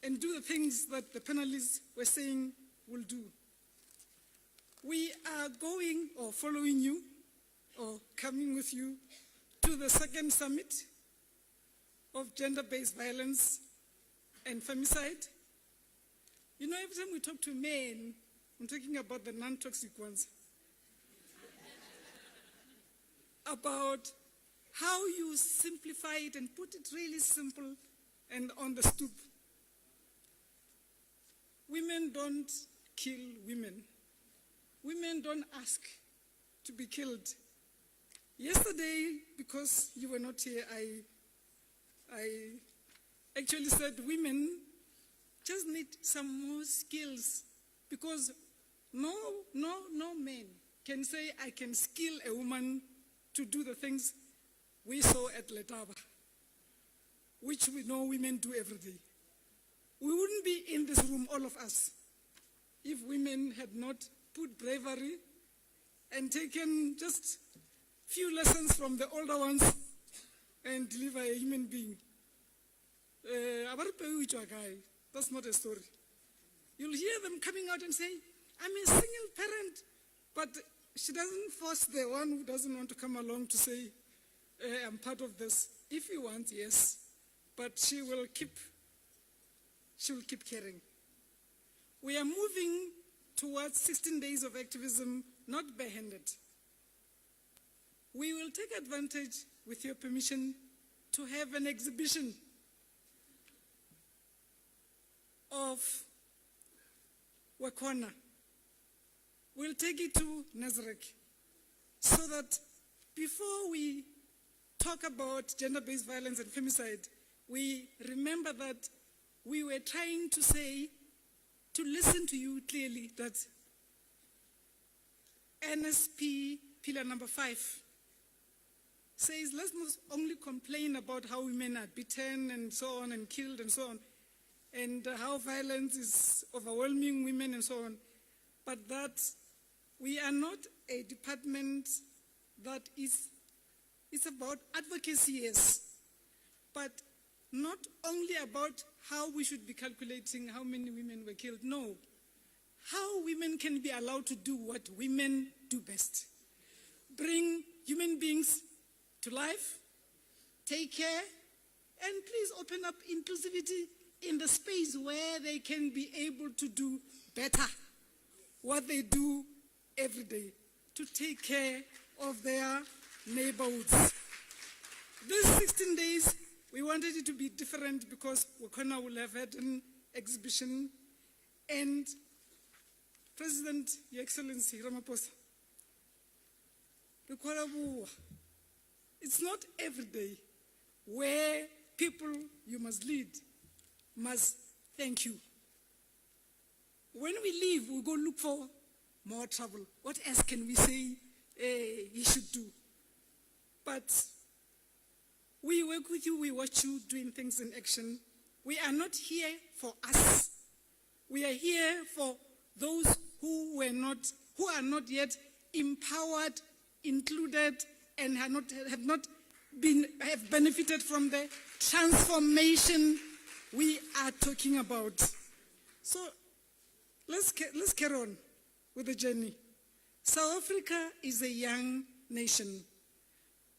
and do the things that the panelists were saying we'll do. We are going or following you or coming with you to the second summit of gender-based violence and femicide. You know, every time we talk to men, I'm talking about the non-toxic ones, about how you simplify it and put it really simple and on the stoop. Women don't kill women. Women don't ask to be killed. Yesterday, because you were not here, I actually said women just need some more skills, because no man can say, I can skill a woman to do the things we saw at Letaba, which we know women do every day. We wouldn't be in this room, all of us, if women had not put bravery and taken just few lessons from the older ones and deliver a human being. That's not a story. You'll hear them coming out and say, I'm a single parent, but she doesn't force the one who doesn't want to come along to say, I'm part of this. If you want, yes, but she will keep caring. We are moving towards 16 days of activism, not barehanded. We will take advantage, with your permission, to have an exhibition of WECONA. We'll take it to Nazareth, so that before we talk about gender-based violence and femicide, we remember that we were trying to say, to listen to you clearly, that NSP pillar number 5 says, let's not only complain about how women are beaten and so on and killed and so on, and how violence is overwhelming women and so on, but that we are not a department that is about advocacy, yes, but not only about how we should be calculating how many women were killed. No, how women can be allowed to do what women do best. Bring human beings to life, take care, and please open up inclusivity in the space where they can be able to do better what they do every day, to take care of their neighborhoods. These 16 days, we wanted it to be different because WECONA will have had an exhibition, and President, Your Excellency Ramaphosa, it's not every day where people you must lead must thank you. When we leave, we go look for more trouble. What else can we say he should do? But we work with you, we watch you doing things in action. We are not here for us. We are here for those who are not yet empowered, included, and have benefited from the transformation we are talking about. So let's carry on with the journey. South Africa is a young nation,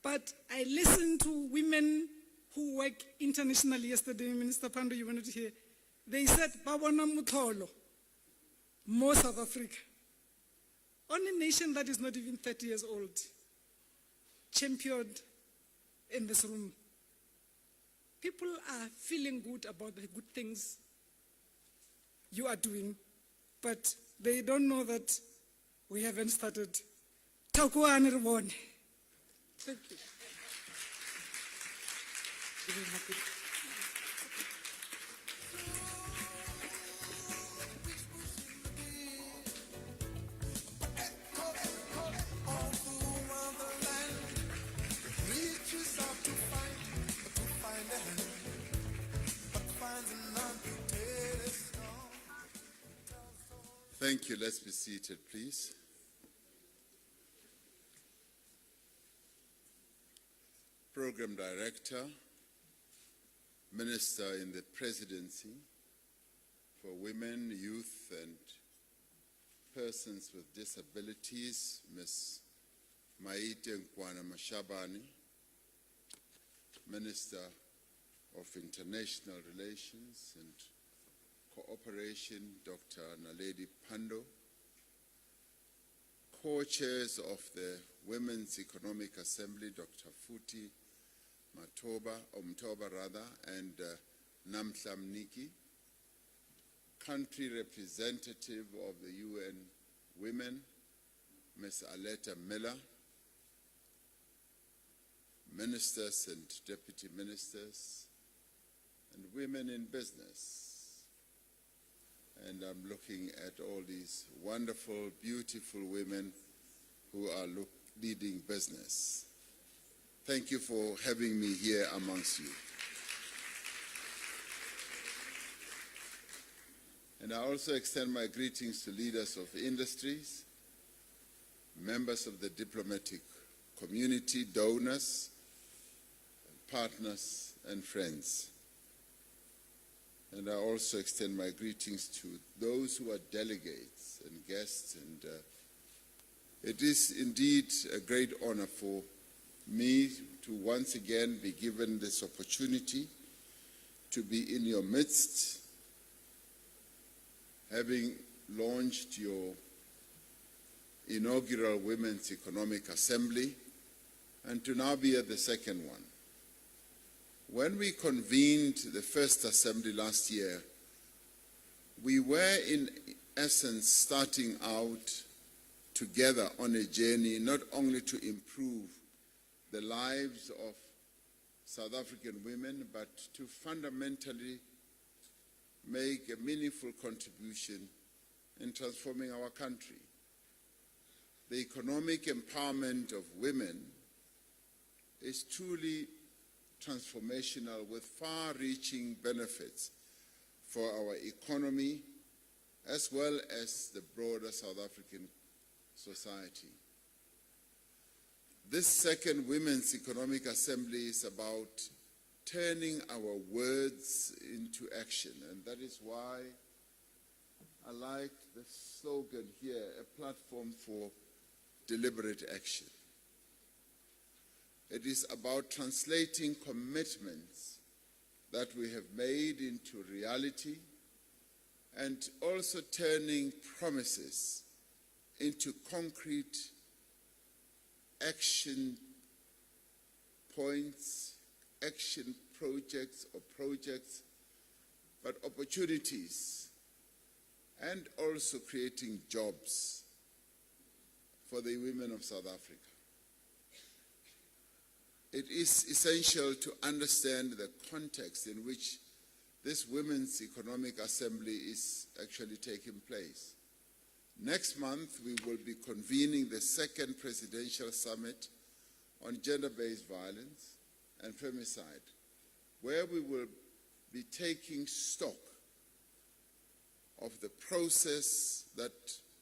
but I listened to women who work internationally yesterday. Minister Pando, you were not here. They said, "Babona Mutholo, more South Africa." On a nation that is not even 30 years old, championed in this room. People are feeling good about the good things you are doing, but they don't know that we haven't started. Takuani Rwone. Thank you. Thank you. Let's be seated, please. Program Director, Minister in the Presidency for Women, Youth and Persons with Disabilities, Ms. Maite Nkwana Mashabane, Minister of International Relations and Cooperation, Dr. Naledi Pando, co-chairs of the Women's Economic Assembly, Dr. Futi Mtoba, and Namhla Mniki, country representative of the UN Women, Ms. Aletta Miller, ministers and deputy ministers, and women in business. And I'm looking at all these wonderful, beautiful women who are leading business. Thank you for having me here amongst you. And I also extend my greetings to leaders of industries, members of the diplomatic community, donors, partners, and friends. And I also extend my greetings to those who are delegates and guests. And it is indeed a great honor for me to once again be given this opportunity to be in your midst, having launched your inaugural Women's Economic Assembly, and to now be at the second one. When we convened the first assembly last year, we were in essence starting out together on a journey not only to improve the lives of South African women, but to fundamentally make a meaningful contribution in transforming our country. The economic empowerment of women is truly transformational with far-reaching benefits for our economy as well as the broader South African society. This second Women's Economic Assembly is about turning our words into action, and that is why I like the slogan here, a platform for deliberate action. It is about translating commitments that we have made into reality and also turning promises into concrete action points, action projects or projects, but opportunities, and also creating jobs for the women of South Africa. It is essential to understand the context in which this Women's Economic Assembly is actually taking place. Next month, we will be convening the second presidential summit on gender-based violence and femicide, where we will be taking stock of the process that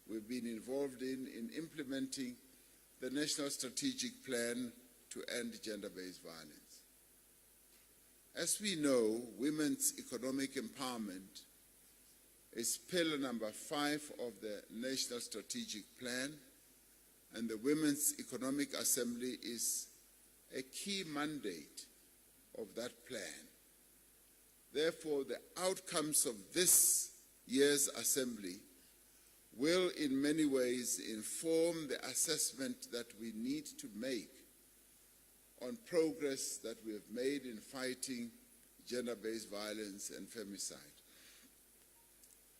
we've been involved in implementing the National Strategic Plan to end gender-based violence. As we know, women's economic empowerment is pillar number 5 of the National Strategic Plan, and the Women's Economic Assembly is a key mandate of that plan. Therefore, the outcomes of this year's assembly will in many ways inform the assessment that we need to make on progress that we have made in fighting gender-based violence and femicide.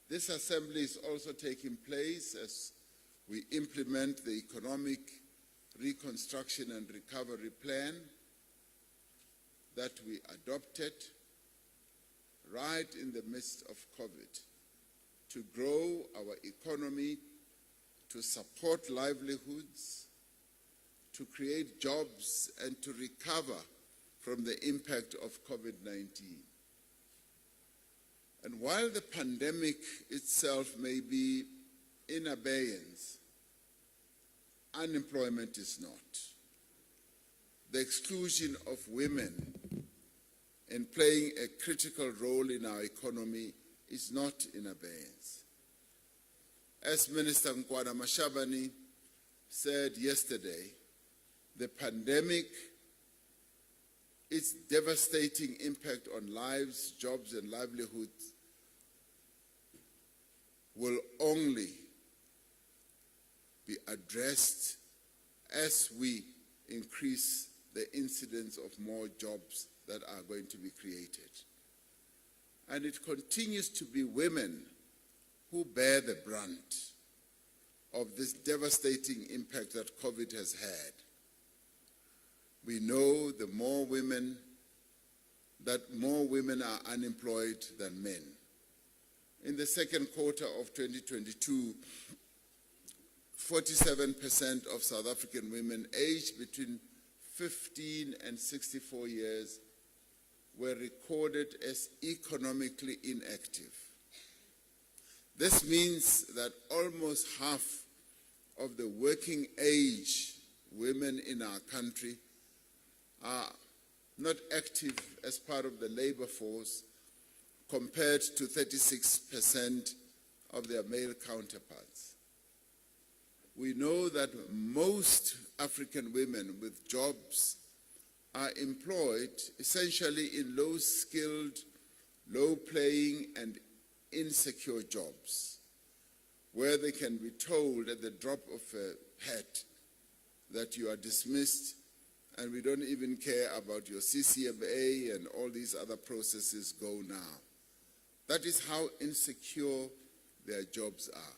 This assembly is also taking place as we implement the Economic Reconstruction and Recovery Plan that we adopted right in the midst of COVID to grow our economy, to support livelihoods, to create jobs, and to recover from the impact of COVID-19. And while the pandemic itself may be in abeyance, unemployment is not. The exclusion of women in playing a critical role in our economy is not in abeyance. As Minister Nkwada Mashabane said yesterday, the pandemic, its devastating impact on lives, jobs, and livelihoods will only be addressed as we increase the incidence of more jobs that are going to be created. And it continues to be women who bear the brunt of this devastating impact that COVID has had. We know that more women are unemployed than men. In the second quarter of 2022, 47% of South African women aged between 15 and 64 years were recorded as economically inactive. This means that almost half of the working age women in our country are not active as part of the labor force, compared to 36% of their male counterparts. We know that most African women with jobs are employed essentially in low-skilled, low-paying, and insecure jobs, where they can be told at the drop of a hat that you are dismissed and we don't even care about your CCMA and all these other processes go now. That is how insecure their jobs are.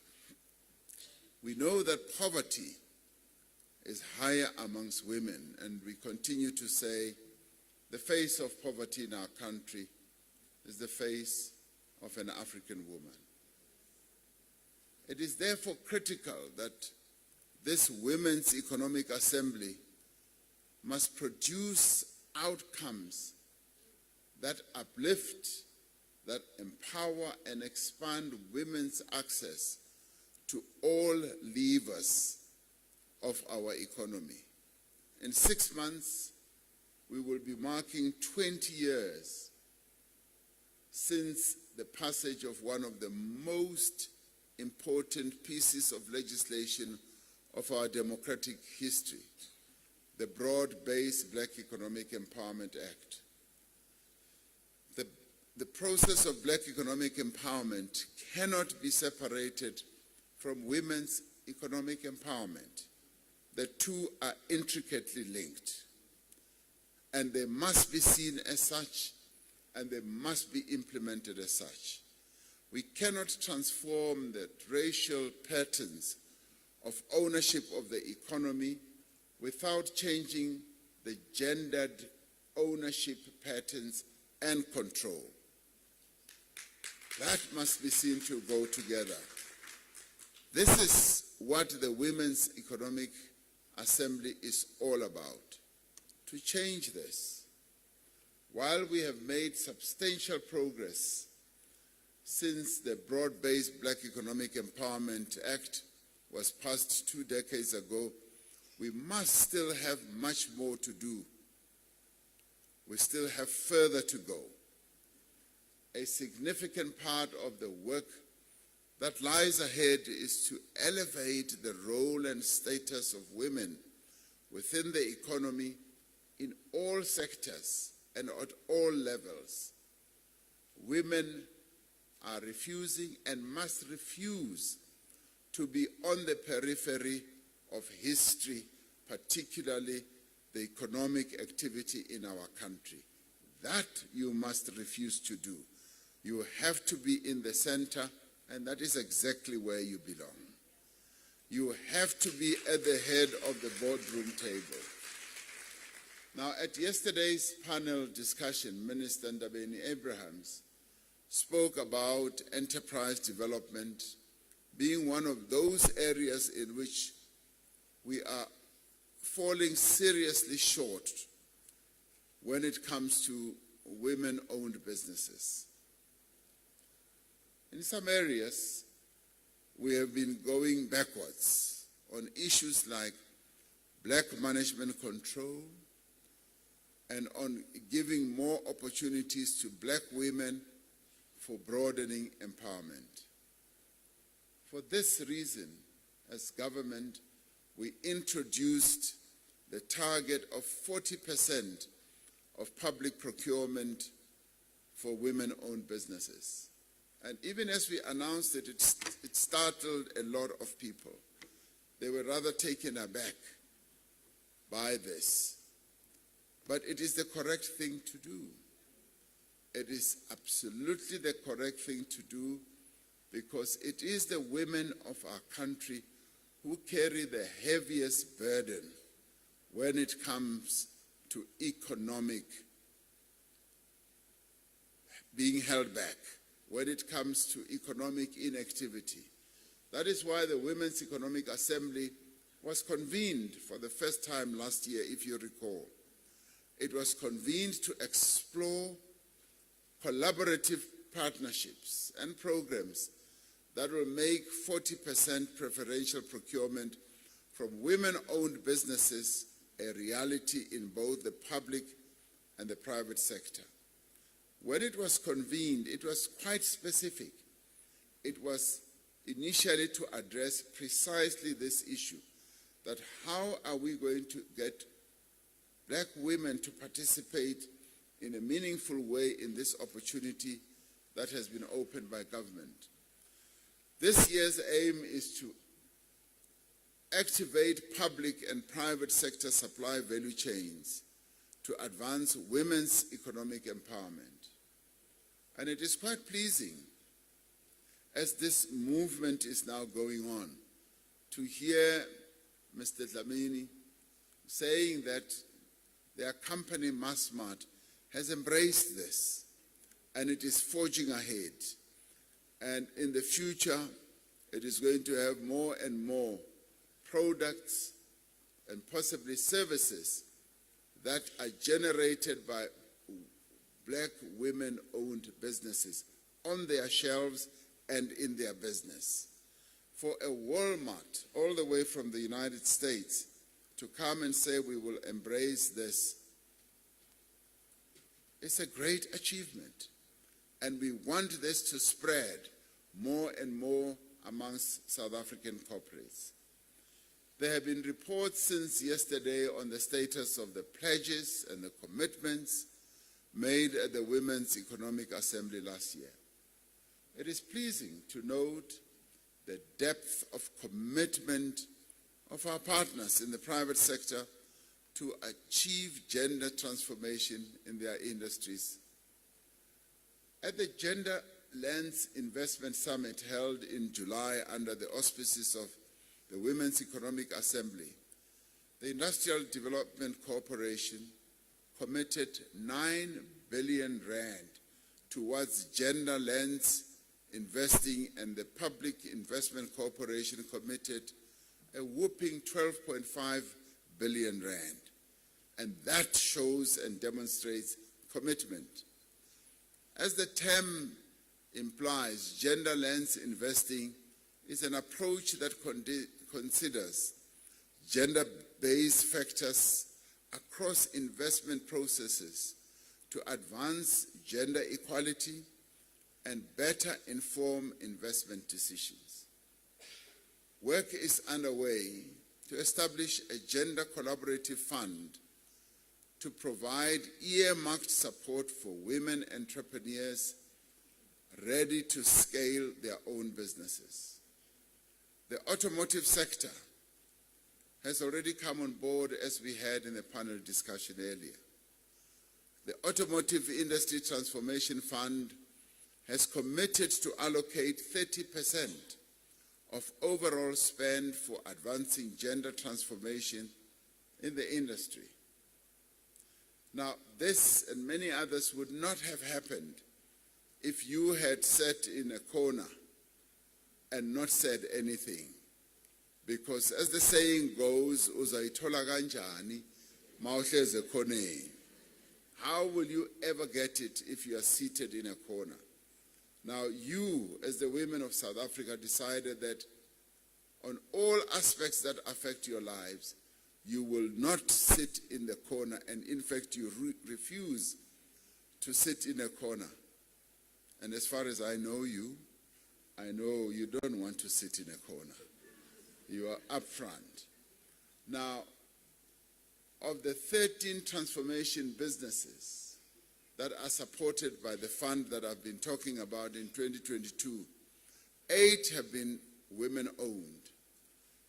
We know that poverty is higher amongst women, and we continue to say the face of poverty in our country is the face of an African woman. It is therefore critical that this Women's Economic Assembly must produce outcomes that uplift, that empower and expand women's access to all levers of our economy. In 6 months, we will be marking 20 years since the passage of one of the most important pieces of legislation of our democratic history, the Broad-Based Black Economic Empowerment Act. The process of black economic empowerment cannot be separated from women's economic empowerment. The two are intricately linked, and they must be seen as such, and they must be implemented as such. We cannot transform the racial patterns of ownership of the economy without changing the gendered ownership patterns and control. That must be seen to go together. This is what the Women's Economic Assembly is all about, to change this. While we have made substantial progress since the Broad-Based Black Economic Empowerment Act was passed 2 decades ago, we must still have much more to do. We still have further to go. A significant part of the work that lies ahead is to elevate the role and status of women within the economy in all sectors and at all levels. Women are refusing and must refuse to be on the periphery of history, particularly the economic activity in our country. That you must refuse to do. You have to be in the center, and that is exactly where you belong. You have to be at the head of the boardroom table. Now, at yesterday's panel discussion, Minister Ndabeni Abrahams spoke about enterprise development being one of those areas in which we are falling seriously short when it comes to women-owned businesses. In some areas, we have been going backwards on issues like black management control and on giving more opportunities to black women for broadening empowerment. For this reason, as government, we introduced the target of 40% of public procurement for women-owned businesses. And even as we announced it, it startled a lot of people. They were rather taken aback by this. But it is the correct thing to do. It is absolutely the correct thing to do because it is the women of our country who carry the heaviest burden when it comes to economic being held back, when it comes to economic inactivity. That is why the Women's Economic Assembly was convened for the first time last year, if you recall. It was convened to explore collaborative partnerships and programs that will make 40% preferential procurement from women-owned businesses a reality in both the public and the private sector. When it was convened, it was quite specific. It was initially to address precisely this issue, that how are we going to get black women to participate in a meaningful way in this opportunity that has been opened by government. This year's aim is to activate public and private sector supply value chains to advance women's economic empowerment. And it is quite pleasing, as this movement is now going on, to hear Mr. Dlamini saying that their company, Massmart, has embraced this, and it is forging ahead. And in the future, it is going to have more and more products and possibly services that are generated by black women-owned businesses on their shelves and in their business. For a Walmart, all the way from the United States, to come and say we will embrace this, it's a great achievement. And we want this to spread more and more amongst South African corporates. There have been reports since yesterday on the status of the pledges and the commitments made at the Women's Economic Assembly last year. It is pleasing to note the depth of commitment of our partners in the private sector to achieve gender transformation in their industries. At the Gender Lens Investment Summit held in July under the auspices of the Women's Economic Assembly, the Industrial Development Corporation committed 9 billion rand towards gender lens Investing and the Public Investment Corporation committed a whopping 12.5 billion rand. And that shows and demonstrates commitment. As the term implies, gender lens investing is an approach that considers gender-based factors across investment processes to advance gender equality and better inform investment decisions. Work is underway to establish a gender collaborative fund to provide earmarked support for women entrepreneurs ready to scale their own businesses. The automotive sector has already come on board, as we had in the panel discussion earlier. The Automotive Industry Transformation Fund has committed to allocate 30% of overall spend for advancing gender transformation in the industry. Now, this and many others would not have happened if you had sat in a corner and not said anything. Because as the saying goes, "Uzayithola kanjani mawuhlezi ekhoneni?" How will you ever get it if you are seated in a corner? Now, you, as the women of South Africa, decided that on all aspects that affect your lives, you will not sit in the corner, and in fact, you refuse to sit in a corner. And as far as I know you don't want to sit in a corner. You are up front. Now, of the 13 transformation businesses that are supported by the fund that I've been talking about in 2022, 8 have been women-owned.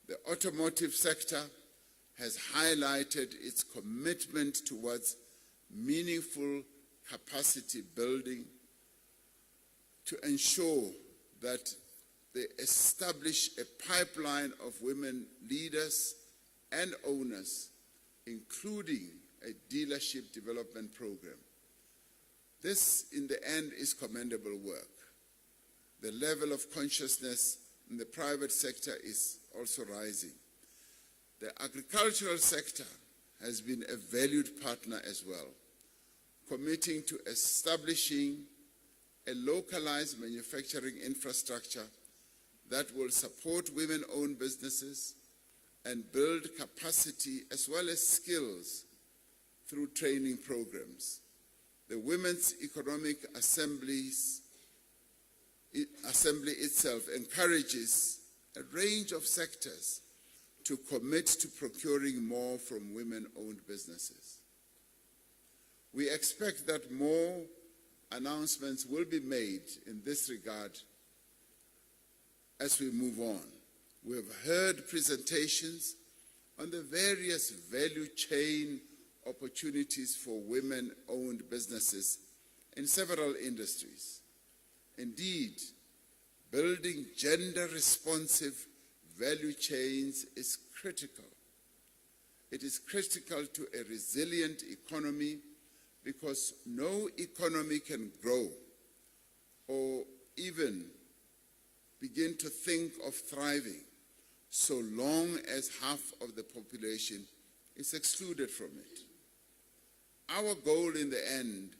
The automotive sector has highlighted its commitment towards meaningful capacity building to ensure that they establish a pipeline of women leaders and owners, including a dealership development program. This, in the end, is commendable work. The level of consciousness in the private sector is also rising. The agricultural sector has been a valued partner as well, committing to establishing a localized manufacturing infrastructure that will support women-owned businesses and build capacity as well as skills through training programs. The Women's Economic Assembly itself encourages a range of sectors to commit to procuring more from women-owned businesses. We expect that more announcements will be made in this regard as we move on. We have heard presentations on the various value chain opportunities for women-owned businesses in several industries. Indeed, building gender-responsive value chains is critical. It is critical to a resilient economy because no economy can grow or even begin to think of thriving so long as half of the population is excluded from it. Our goal in the end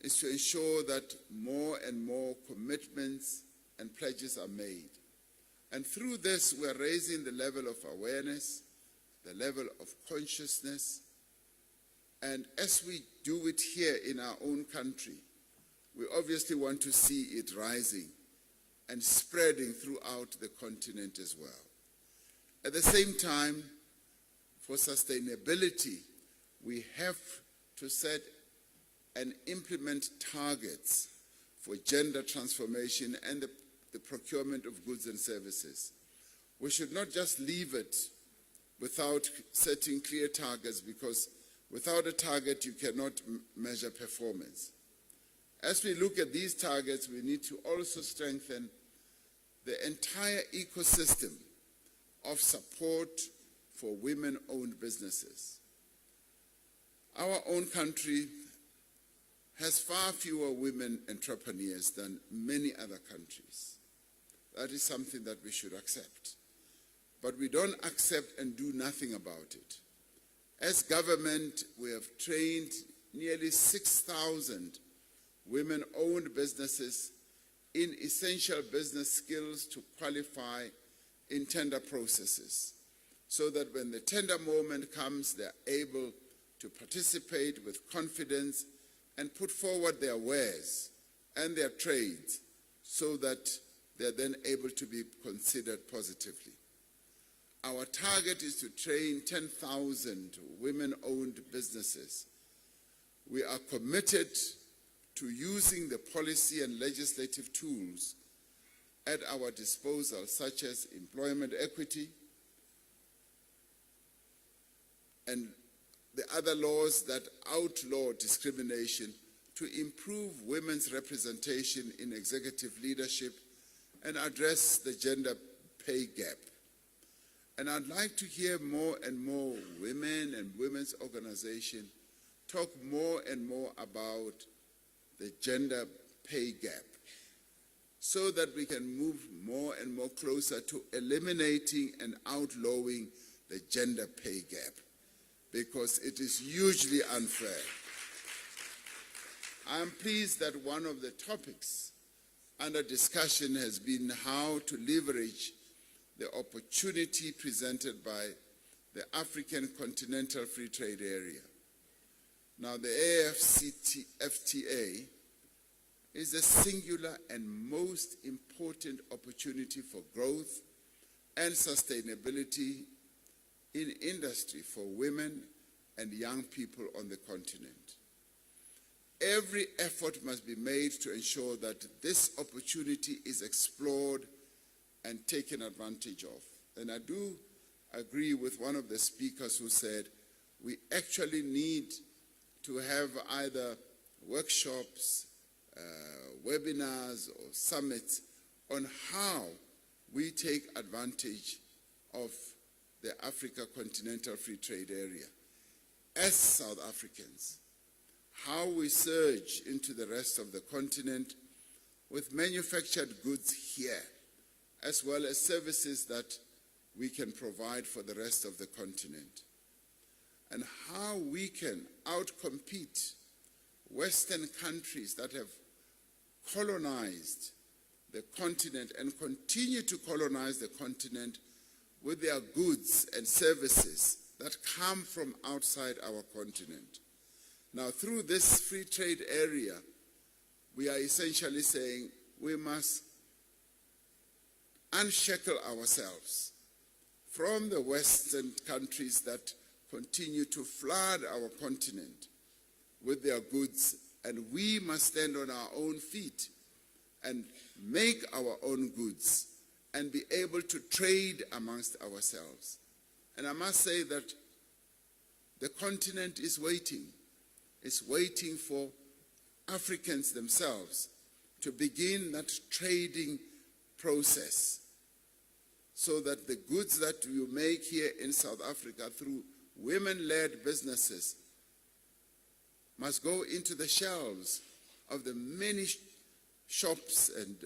is to ensure that more and more commitments and pledges are made. And through this, we are raising the level of awareness, the level of consciousness, and as we do it here in our own country, we obviously want to see it rising and spreading throughout the continent as well. At the same time, for sustainability, we have to set and implement targets for gender transformation and the procurement of goods and services. We should not just leave it without setting clear targets, because without a target you cannot measure performance. As we look at these targets, we need to also strengthen the entire ecosystem of support for women-owned businesses. Our own country has far fewer women entrepreneurs than many other countries. That is something that we should accept. But we don't accept and do nothing about it. As government, we have trained nearly 6,000 women-owned businesses in essential business skills to qualify in tender processes, so that when the tender moment comes, they're able to participate with confidence and put forward their wares and their trades, so that they're then able to be considered positively. Our target is to train 10,000 women-owned businesses. We are committed to using the policy and legislative tools at our disposal, such as employment equity and the other laws that outlaw discrimination, to improve women's representation in executive leadership and address the gender pay gap. And I'd like to hear more and more women and women's organizations talk more and more about the gender pay gap, so that we can move more and more closer to eliminating and outlawing the gender pay gap, because it is hugely unfair. I am pleased that one of the topics under discussion has been how to leverage the opportunity presented by the African Continental Free Trade Area. Now, the AfCFTA is a singular and most important opportunity for growth and sustainability in industry for women and young people on the continent. Every effort must be made to ensure that this opportunity is explored and taken advantage of. And I do agree with one of the speakers who said we actually need to have either workshops, webinars or summits on how we take advantage of the Africa Continental Free Trade Area as South Africans, how we surge into the rest of the continent with manufactured goods here, as well as services that we can provide for the rest of the continent, and how we can outcompete Western countries that have colonized the continent and continue to colonize the continent with their goods and services that come from outside our continent. Now, through this free trade area, we are essentially saying we must unshackle ourselves from the Western countries that continue to flood our continent with their goods, and we must stand on our own feet and make our own goods and be able to trade amongst ourselves. And I must say that the continent is waiting. It's waiting for Africans themselves to begin that trading process, so that the goods that you make here in South Africa through women-led businesses must go into the shelves of the many shops and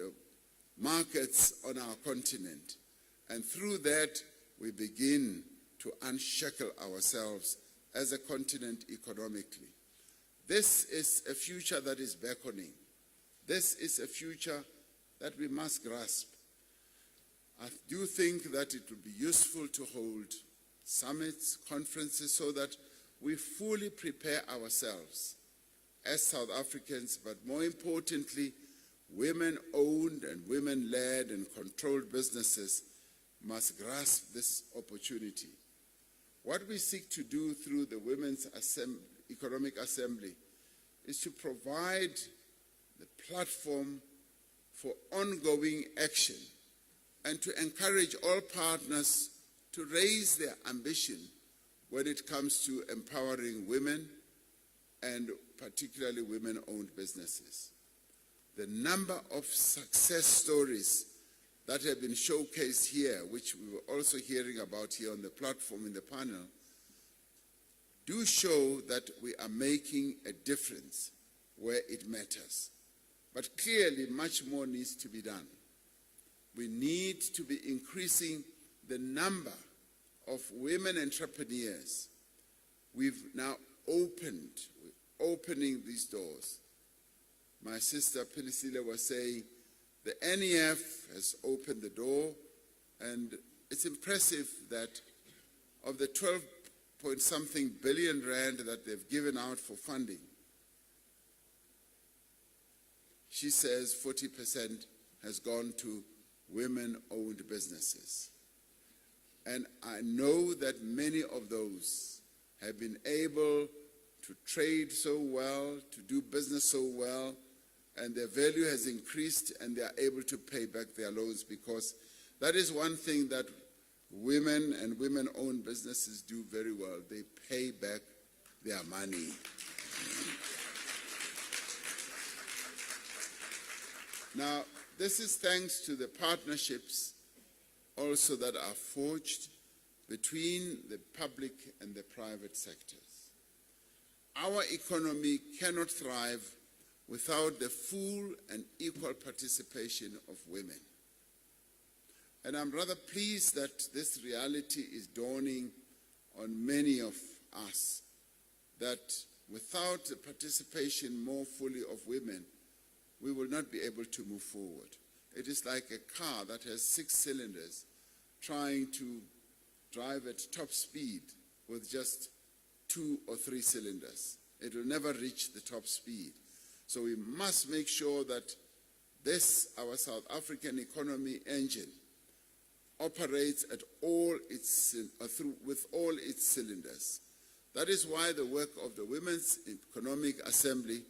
markets on our continent. And through that, we begin to unshackle ourselves as a continent economically. This is a future that is beckoning. This is a future that we must grasp. I do think that it would be useful to hold summits, conferences, so that we fully prepare ourselves as South Africans, but more importantly, women-owned and women-led and controlled businesses must grasp this opportunity. What we seek to do through the Women's Economic Assembly is to provide the platform for ongoing action and to encourage all partners to raise their ambition when it comes to empowering women and particularly women-owned businesses. The number of success stories that have been showcased here, which we were also hearing about here on the platform in the panel, do show that we are making a difference where it matters. But clearly, much more needs to be done. We need to be increasing the number of women entrepreneurs. We've now opening these doors. My sister Pilisile was saying the NEF has opened the door, and it's impressive that of the 12-point-something billion rand that they've given out for funding, she says 40% has gone to women-owned businesses. And I know that many of those have been able to trade so well, to do business so well, and their value has increased, and they are able to pay back their loans, because that is one thing that women and women-owned businesses do very well. They pay back their money. Now, this is thanks to the partnerships also that are forged between the public and the private sectors. Our economy cannot thrive without the full and equal participation of women. And I'm rather pleased that this reality is dawning on many of us, that without the participation more fully of women, we will not be able to move forward. It is like a car that has 6 cylinders trying to drive at top speed with just 2 or 3 cylinders. It will never reach the top speed. So we must make sure that this, our South African economy engine, operates at all its, with all its cylinders. That is why the work of the Women's Economic Assembly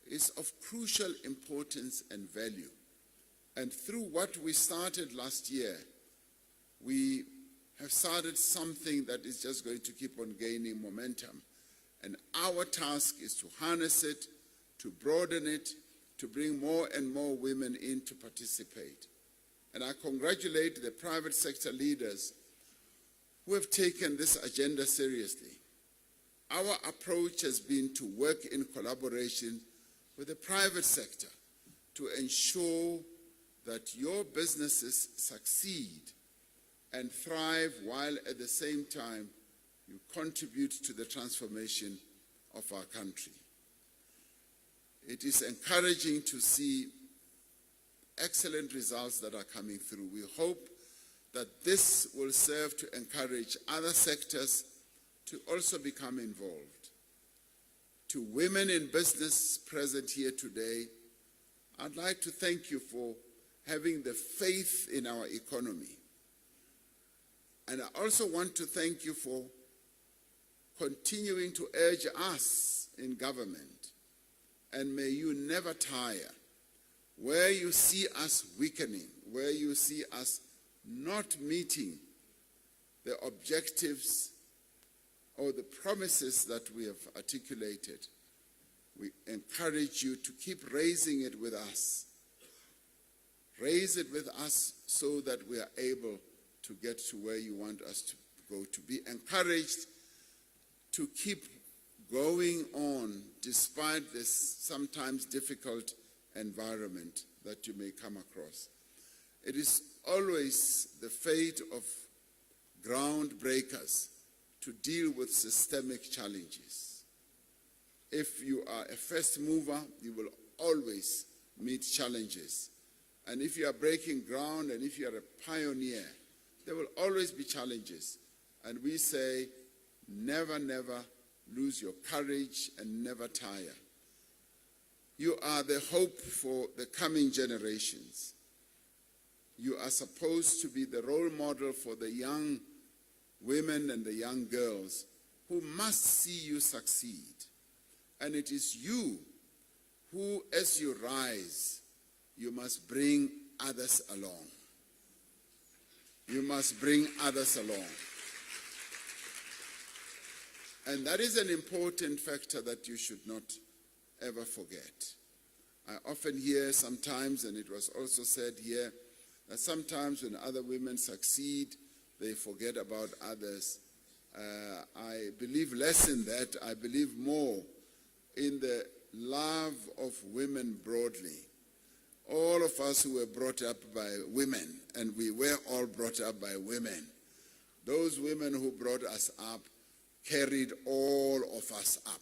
is of crucial importance and value. And through what we started last year, we have started something that is just going to keep on gaining momentum. And our task is to harness it, to broaden it, to bring more and more women in to participate. And I congratulate the private sector leaders who have taken this agenda seriously. Our approach has been to work in collaboration with the private sector to ensure that your businesses succeed and thrive, while at the same time you contribute to the transformation of our country. It is encouraging to see excellent results that are coming through. We hope that this will serve to encourage other sectors to also become involved. To women in business present here today, I'd like to thank you for having the faith in our economy. And I also want to thank you for continuing to urge us in government. And may you never tire. Where you see us weakening, where you see us not meeting the objectives or the promises that we have articulated, we encourage you to keep raising it with us. Raise it with us so that we are able to get to where you want us to go, to be encouraged to keep going on despite this sometimes difficult environment that you may come across. It is always the fate of groundbreakers to deal with systemic challenges. If you are a first mover, you will always meet challenges. And if you are breaking ground and if you are a pioneer, there will always be challenges. And we say, never, never lose your courage and never tire. You are the hope for the coming generations. You are supposed to be the role model for the young women and the young girls who must see you succeed. And it is you who, as you rise, you must bring others along. You must bring others along. And that is an important factor that you should not ever forget. I often hear sometimes, and it was also said here, that sometimes when other women succeed, they forget about others. I believe less in that. I believe more in the love of women broadly. All of us who were brought up by women, and we were all brought up by women, those women who brought us up carried all of us up.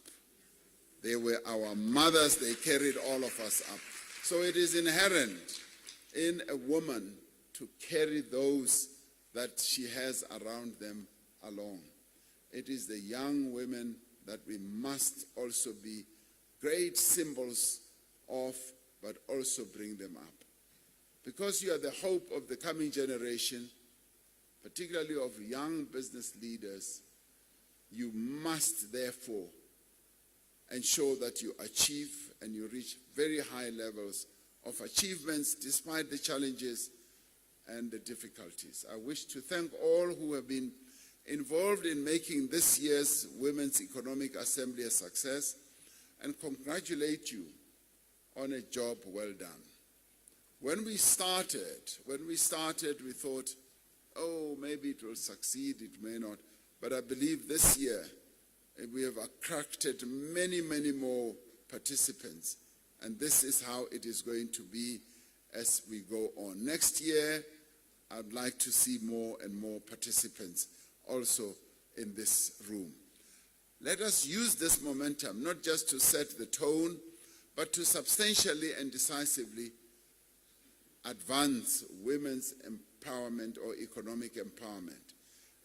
They were our mothers, they carried all of us up. So it is inherent in a woman to carry those that she has around them along. It is the young women that we must also be great symbols of, but also bring them up. Because you are the hope of the coming generation, particularly of young business leaders, you must therefore ensure that you achieve and you reach very high levels of achievements despite the challenges and the difficulties. I wish to thank all who have been involved in making this year's Women's Economic Assembly a success and congratulate you on a job well done. When we started, we thought, oh, maybe it will succeed, it may not. But I believe this year we have attracted many, many more participants. And this is how it is going to be as we go on. Next year, I'd like to see more and more participants also in this room. Let us use this momentum, not just to set the tone, but to substantially and decisively advance women's empowerment or economic empowerment.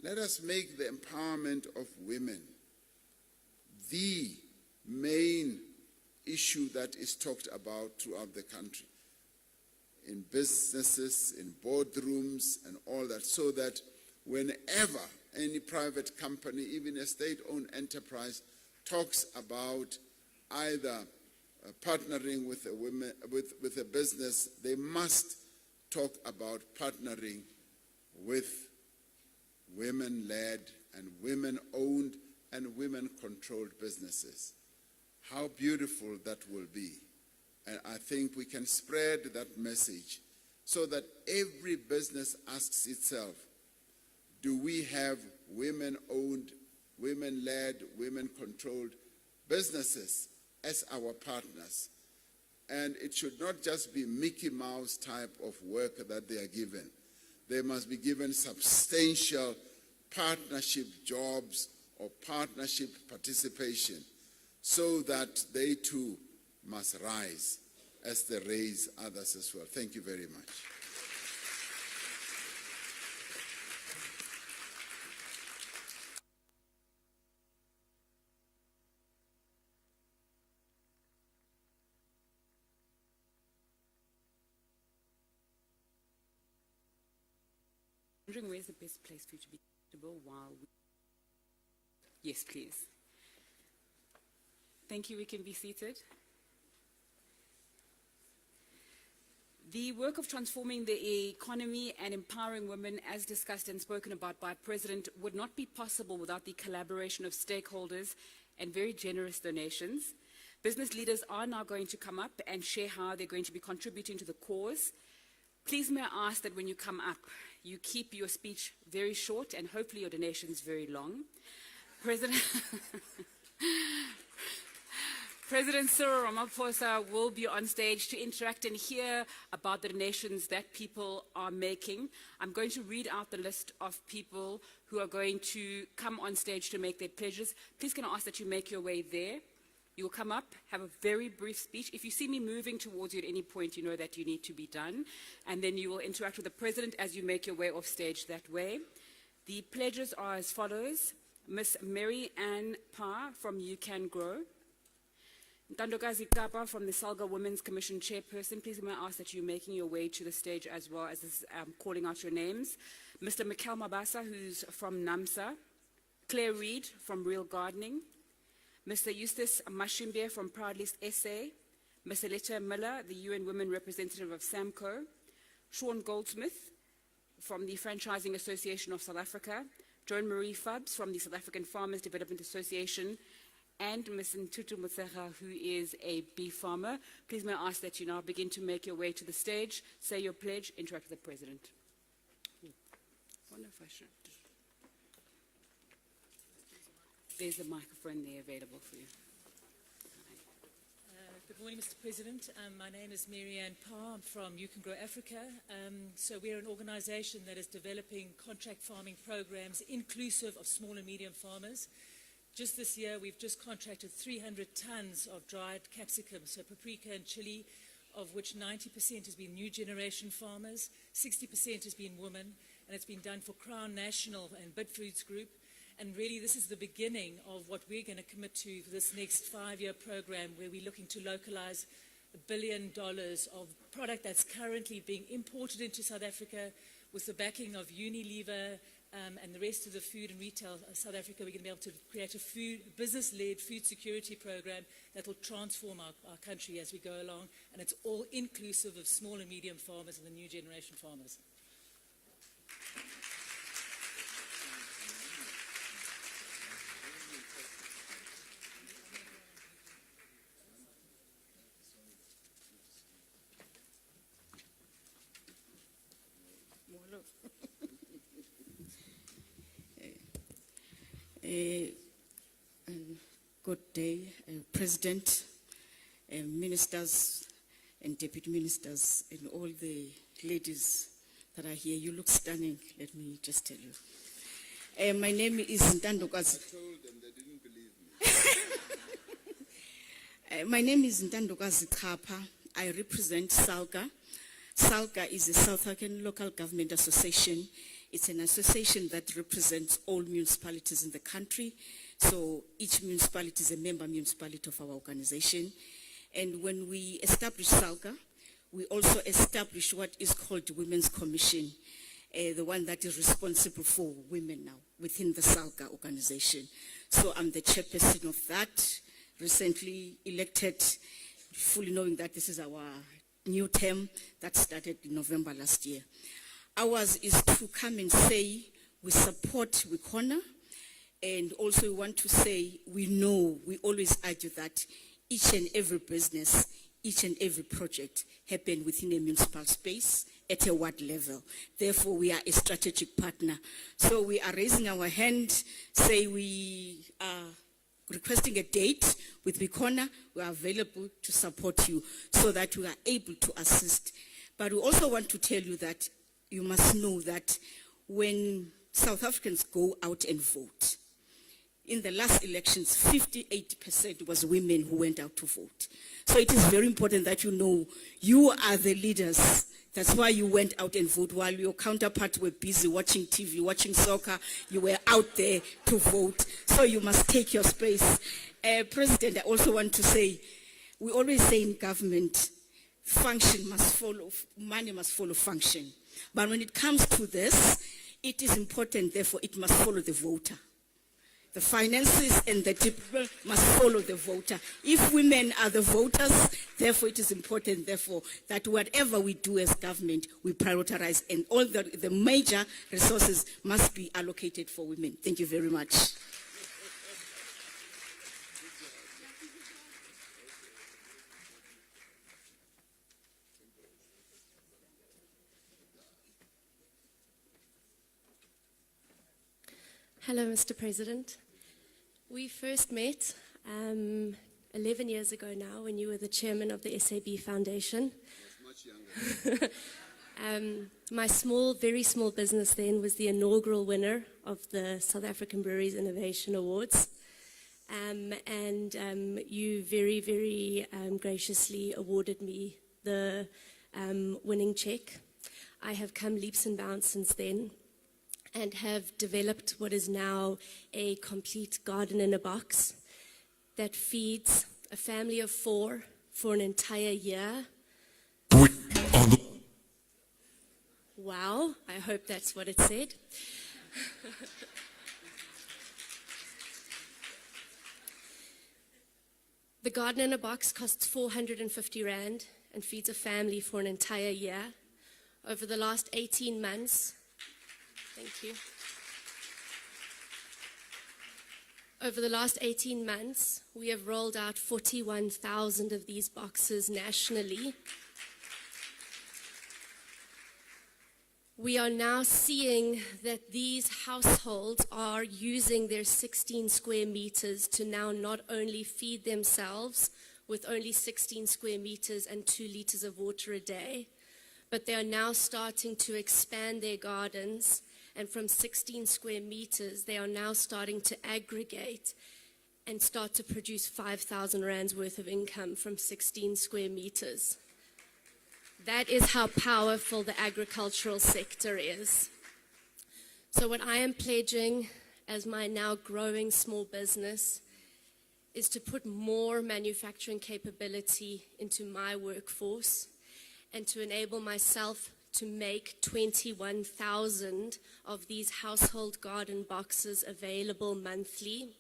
Let us make the empowerment of women the main issue that is talked about throughout the country, in businesses, in boardrooms, and all that, so that whenever any private company, even a state-owned enterprise, talks about either partnering with a business, they must talk about partnering with women-led and women-owned and women-controlled businesses. How beautiful that will be. And I think we can spread that message so that every business asks itself, do we have women-owned, women-led, women-controlled businesses as our partners? And it should not just be Mickey Mouse type of work that they are given. They must be given substantial partnership jobs or partnership participation so that they too must rise as they raise others as well. Thank you very much. Wondering where's the best place for you to be comfortable while we... Yes, please. Thank you. We can be seated. The work of transforming the economy and empowering women, as discussed and spoken about by President, would not be possible without the collaboration of stakeholders and very generous donations. Business leaders are now going to come up and share how they're going to be contributing to the cause. Please may I ask that when you come up, you keep your speech very short and hopefully your donations very long. President Cyril Ramaphosa will be on stage to interact and hear about the donations that people are making. I'm going to read out the list of people who are going to come on stage to make their pledges. Please can I ask that you make your way there. You will come up, have a very brief speech. If you see me moving towards you at any point, you know that you need to be done. And then you will interact with the President as you make your way off stage that way. The pledges are as follows. Miss Mary Ann Parr from You Can Grow. Ntandokazi Kapa from the Salga Women's Commission Chairperson. Please may I ask that you're making your way to the stage as well as this, calling out your names. Mr. Mikhail Mabasa, who's from NAMSA. Claire Reed from Real Gardening. Mr. Eustace Mashimbe from Proudlist SA. Ms. Aletta Miller, the UN Women Representative of SAMCO. Sean Goldsmith from the Franchising Association of South Africa. Joan Marie Fubs from the South African Farmers Development Association. And Ms. Ntutu Mutseha, who is a bee farmer. Please may I ask that you now begin to make your way to the stage, say your pledge, interact with the President. I wonder if I should. There's a microphone there available for you. Good morning, Mr. President. My name is Marianne Parr. I'm from You Can Grow Africa. So we're an organisation that is developing contract farming programs inclusive of small and medium farmers. Just this year, we've just contracted 300 tons of dried capsicum, so paprika and chili, of which 90% has been new generation farmers, 60% has been women, and it's been done for Crown National and Bid Foods Group. And really, this is the beginning of what we're going to commit to for this next 5-year program, where we're looking to localize $1 billion of product that's currently being imported into South Africa with the backing of Unilever and the rest of the food and retail South Africa. We're going to be able to create a business-led food security program that will transform our country as we go along. And it's all inclusive of small and medium farmers and the new generation farmers. Good day, President, ministers and deputy ministers, and all the ladies that are here. You look stunning, let me just tell you. My name is Ntandokazi. I told them, they didn't believe me. My name is Ntandokazi Kapa. I represent SALGA. SALGA is the South African Local Government Association. It's an association that represents all municipalities in the country. So each municipality is a member municipality of our organization. And when we established SALGA, we also established what is called Women's Commission, the one that is responsible for women now within the SALGA organization. So I'm the chairperson of that, recently elected, fully knowing that this is our new term that started in November last year. Ours is to come and say we support WECONA, and also we want to say we know, we always argue that each and every business, each and every project happen within a municipal space at a ward level. Therefore, we are a strategic partner. So we are raising our hand, say we are requesting a date with WECONA. We are available to support you so that we are able to assist. But we also want to tell you that you must know that when South Africans go out and vote, in the last elections, 58% was women who went out to vote. So it is very important that you know you are the leaders. That's why you went out and vote while your counterparts were busy watching TV, watching soccer. You were out there to vote. So you must take your space. President, I also want to say, we always say in government, function must follow, money must follow function. But when it comes to this, it is important, therefore, it must follow the voter. The finances and the people must follow the voter. If women are the voters, therefore it is important, therefore, that whatever we do as government, we prioritize, and all the major resources must be allocated for women. Thank you very much. Hello, Mr. President. We first met 11 years ago now when you were the chairman of the SAB Foundation. I was much younger. My very small business then was the inaugural winner of the South African Breweries Innovation Awards. You very, very graciously awarded me the winning check. I have come leaps and bounds since then, and have developed what is now a complete garden in a box that feeds a family of 4 for an entire year. Wow, I hope that's what it said. The garden in a box costs 450 Rand and feeds a family for an entire year. Over the last 18 months, thank you. Over the last 18 months, we have rolled out 41,000 of these boxes nationally. We are now seeing that these households are using their 16 square meters to now not only feed themselves with only 16 square meters and 2 liters of water a day. But they are now starting to expand their gardens, and from 16 square meters, they are now starting to aggregate and start to produce 5,000 rands worth of income from 16 square meters. That is how powerful the agricultural sector is. So what I am pledging as my now growing small business is to put more manufacturing capability into my workforce and to enable myself to make 21,000 of these household garden boxes available monthly.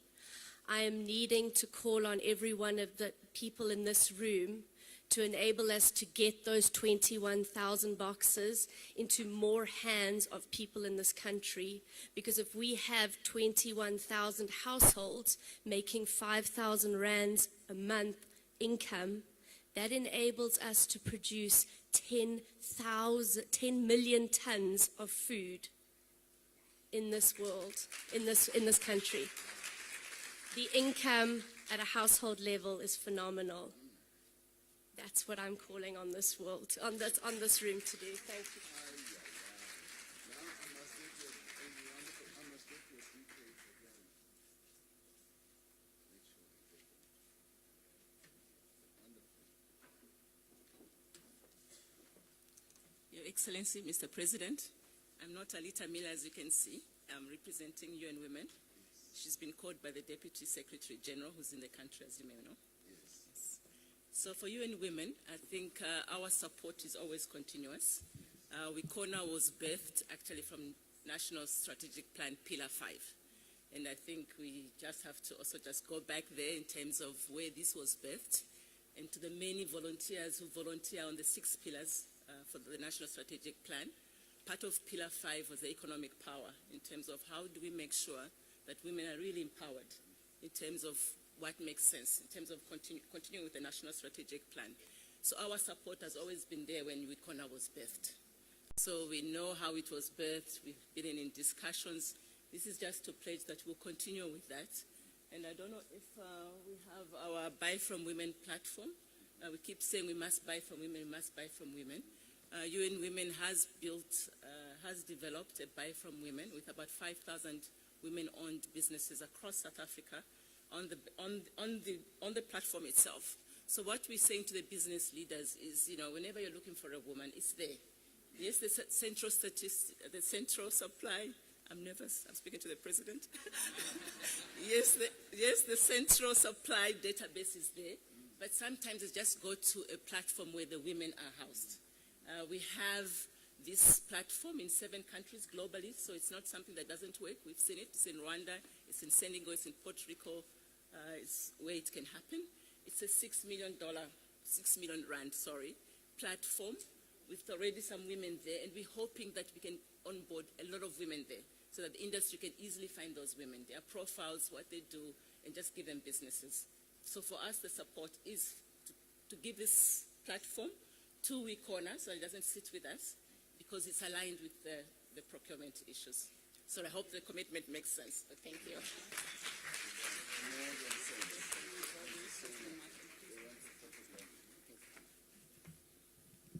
I am needing to call on every one of the people in this room to enable us to get those 21,000 boxes into more hands of people in this country. Because if we have 21,000 households making 5,000 rands a month income, that enables us to produce 10 million tons of food in this world, in this country. The income at a household level is phenomenal. That's what I'm calling on this world, on this room to do. Thank you. Your Excellency, Mr. President, I'm not Alita Miller, as you can see. I'm representing UN Women. She's been called by the Deputy Secretary General, who's in the country, as you may know. Yes. So for UN Women, I think our support is always continuous. WECONA was birthed actually from National Strategic Plan Pillar 5. And I think we just have to also just go back there in terms of where this was birthed, and to the many volunteers who volunteer on the 6 pillars for the National Strategic Plan. Part of Pillar 5 was the economic power, in terms of how do we make sure that women are really empowered in terms of what makes sense, in terms of continuing with the National Strategic Plan. So our support has always been there when WECONA was birthed. So we know how it was birthed. We've been in discussions. This is just to pledge that we'll continue with that. And I don't know if we have our Buy From Women platform. We keep saying we must buy from women, we must buy from women. UN Women has developed a Buy From Women with about 5,000 women-owned businesses across South Africa on the platform itself. So what we're saying to the business leaders is, whenever you're looking for a woman, it's there. Yes, the central supply. I'm nervous. I'm speaking to the president. yes, the central supply database is there, but sometimes it's just go to a platform where the women are housed. We have this platform in 7 countries globally, so it's not something that doesn't work. We've seen it. It's in Rwanda, it's in Senegal, it's in Puerto Rico. It's where it can happen. It's a $6 million platform with already some women there, and we're hoping that we can onboard a lot of women there so that the industry can easily find those women, their profiles, what they do, and just give them businesses. So for us, the support is to give this platform to WECONA so it doesn't sit with us, because it's aligned with the procurement issues. So I hope the commitment makes sense. But thank you.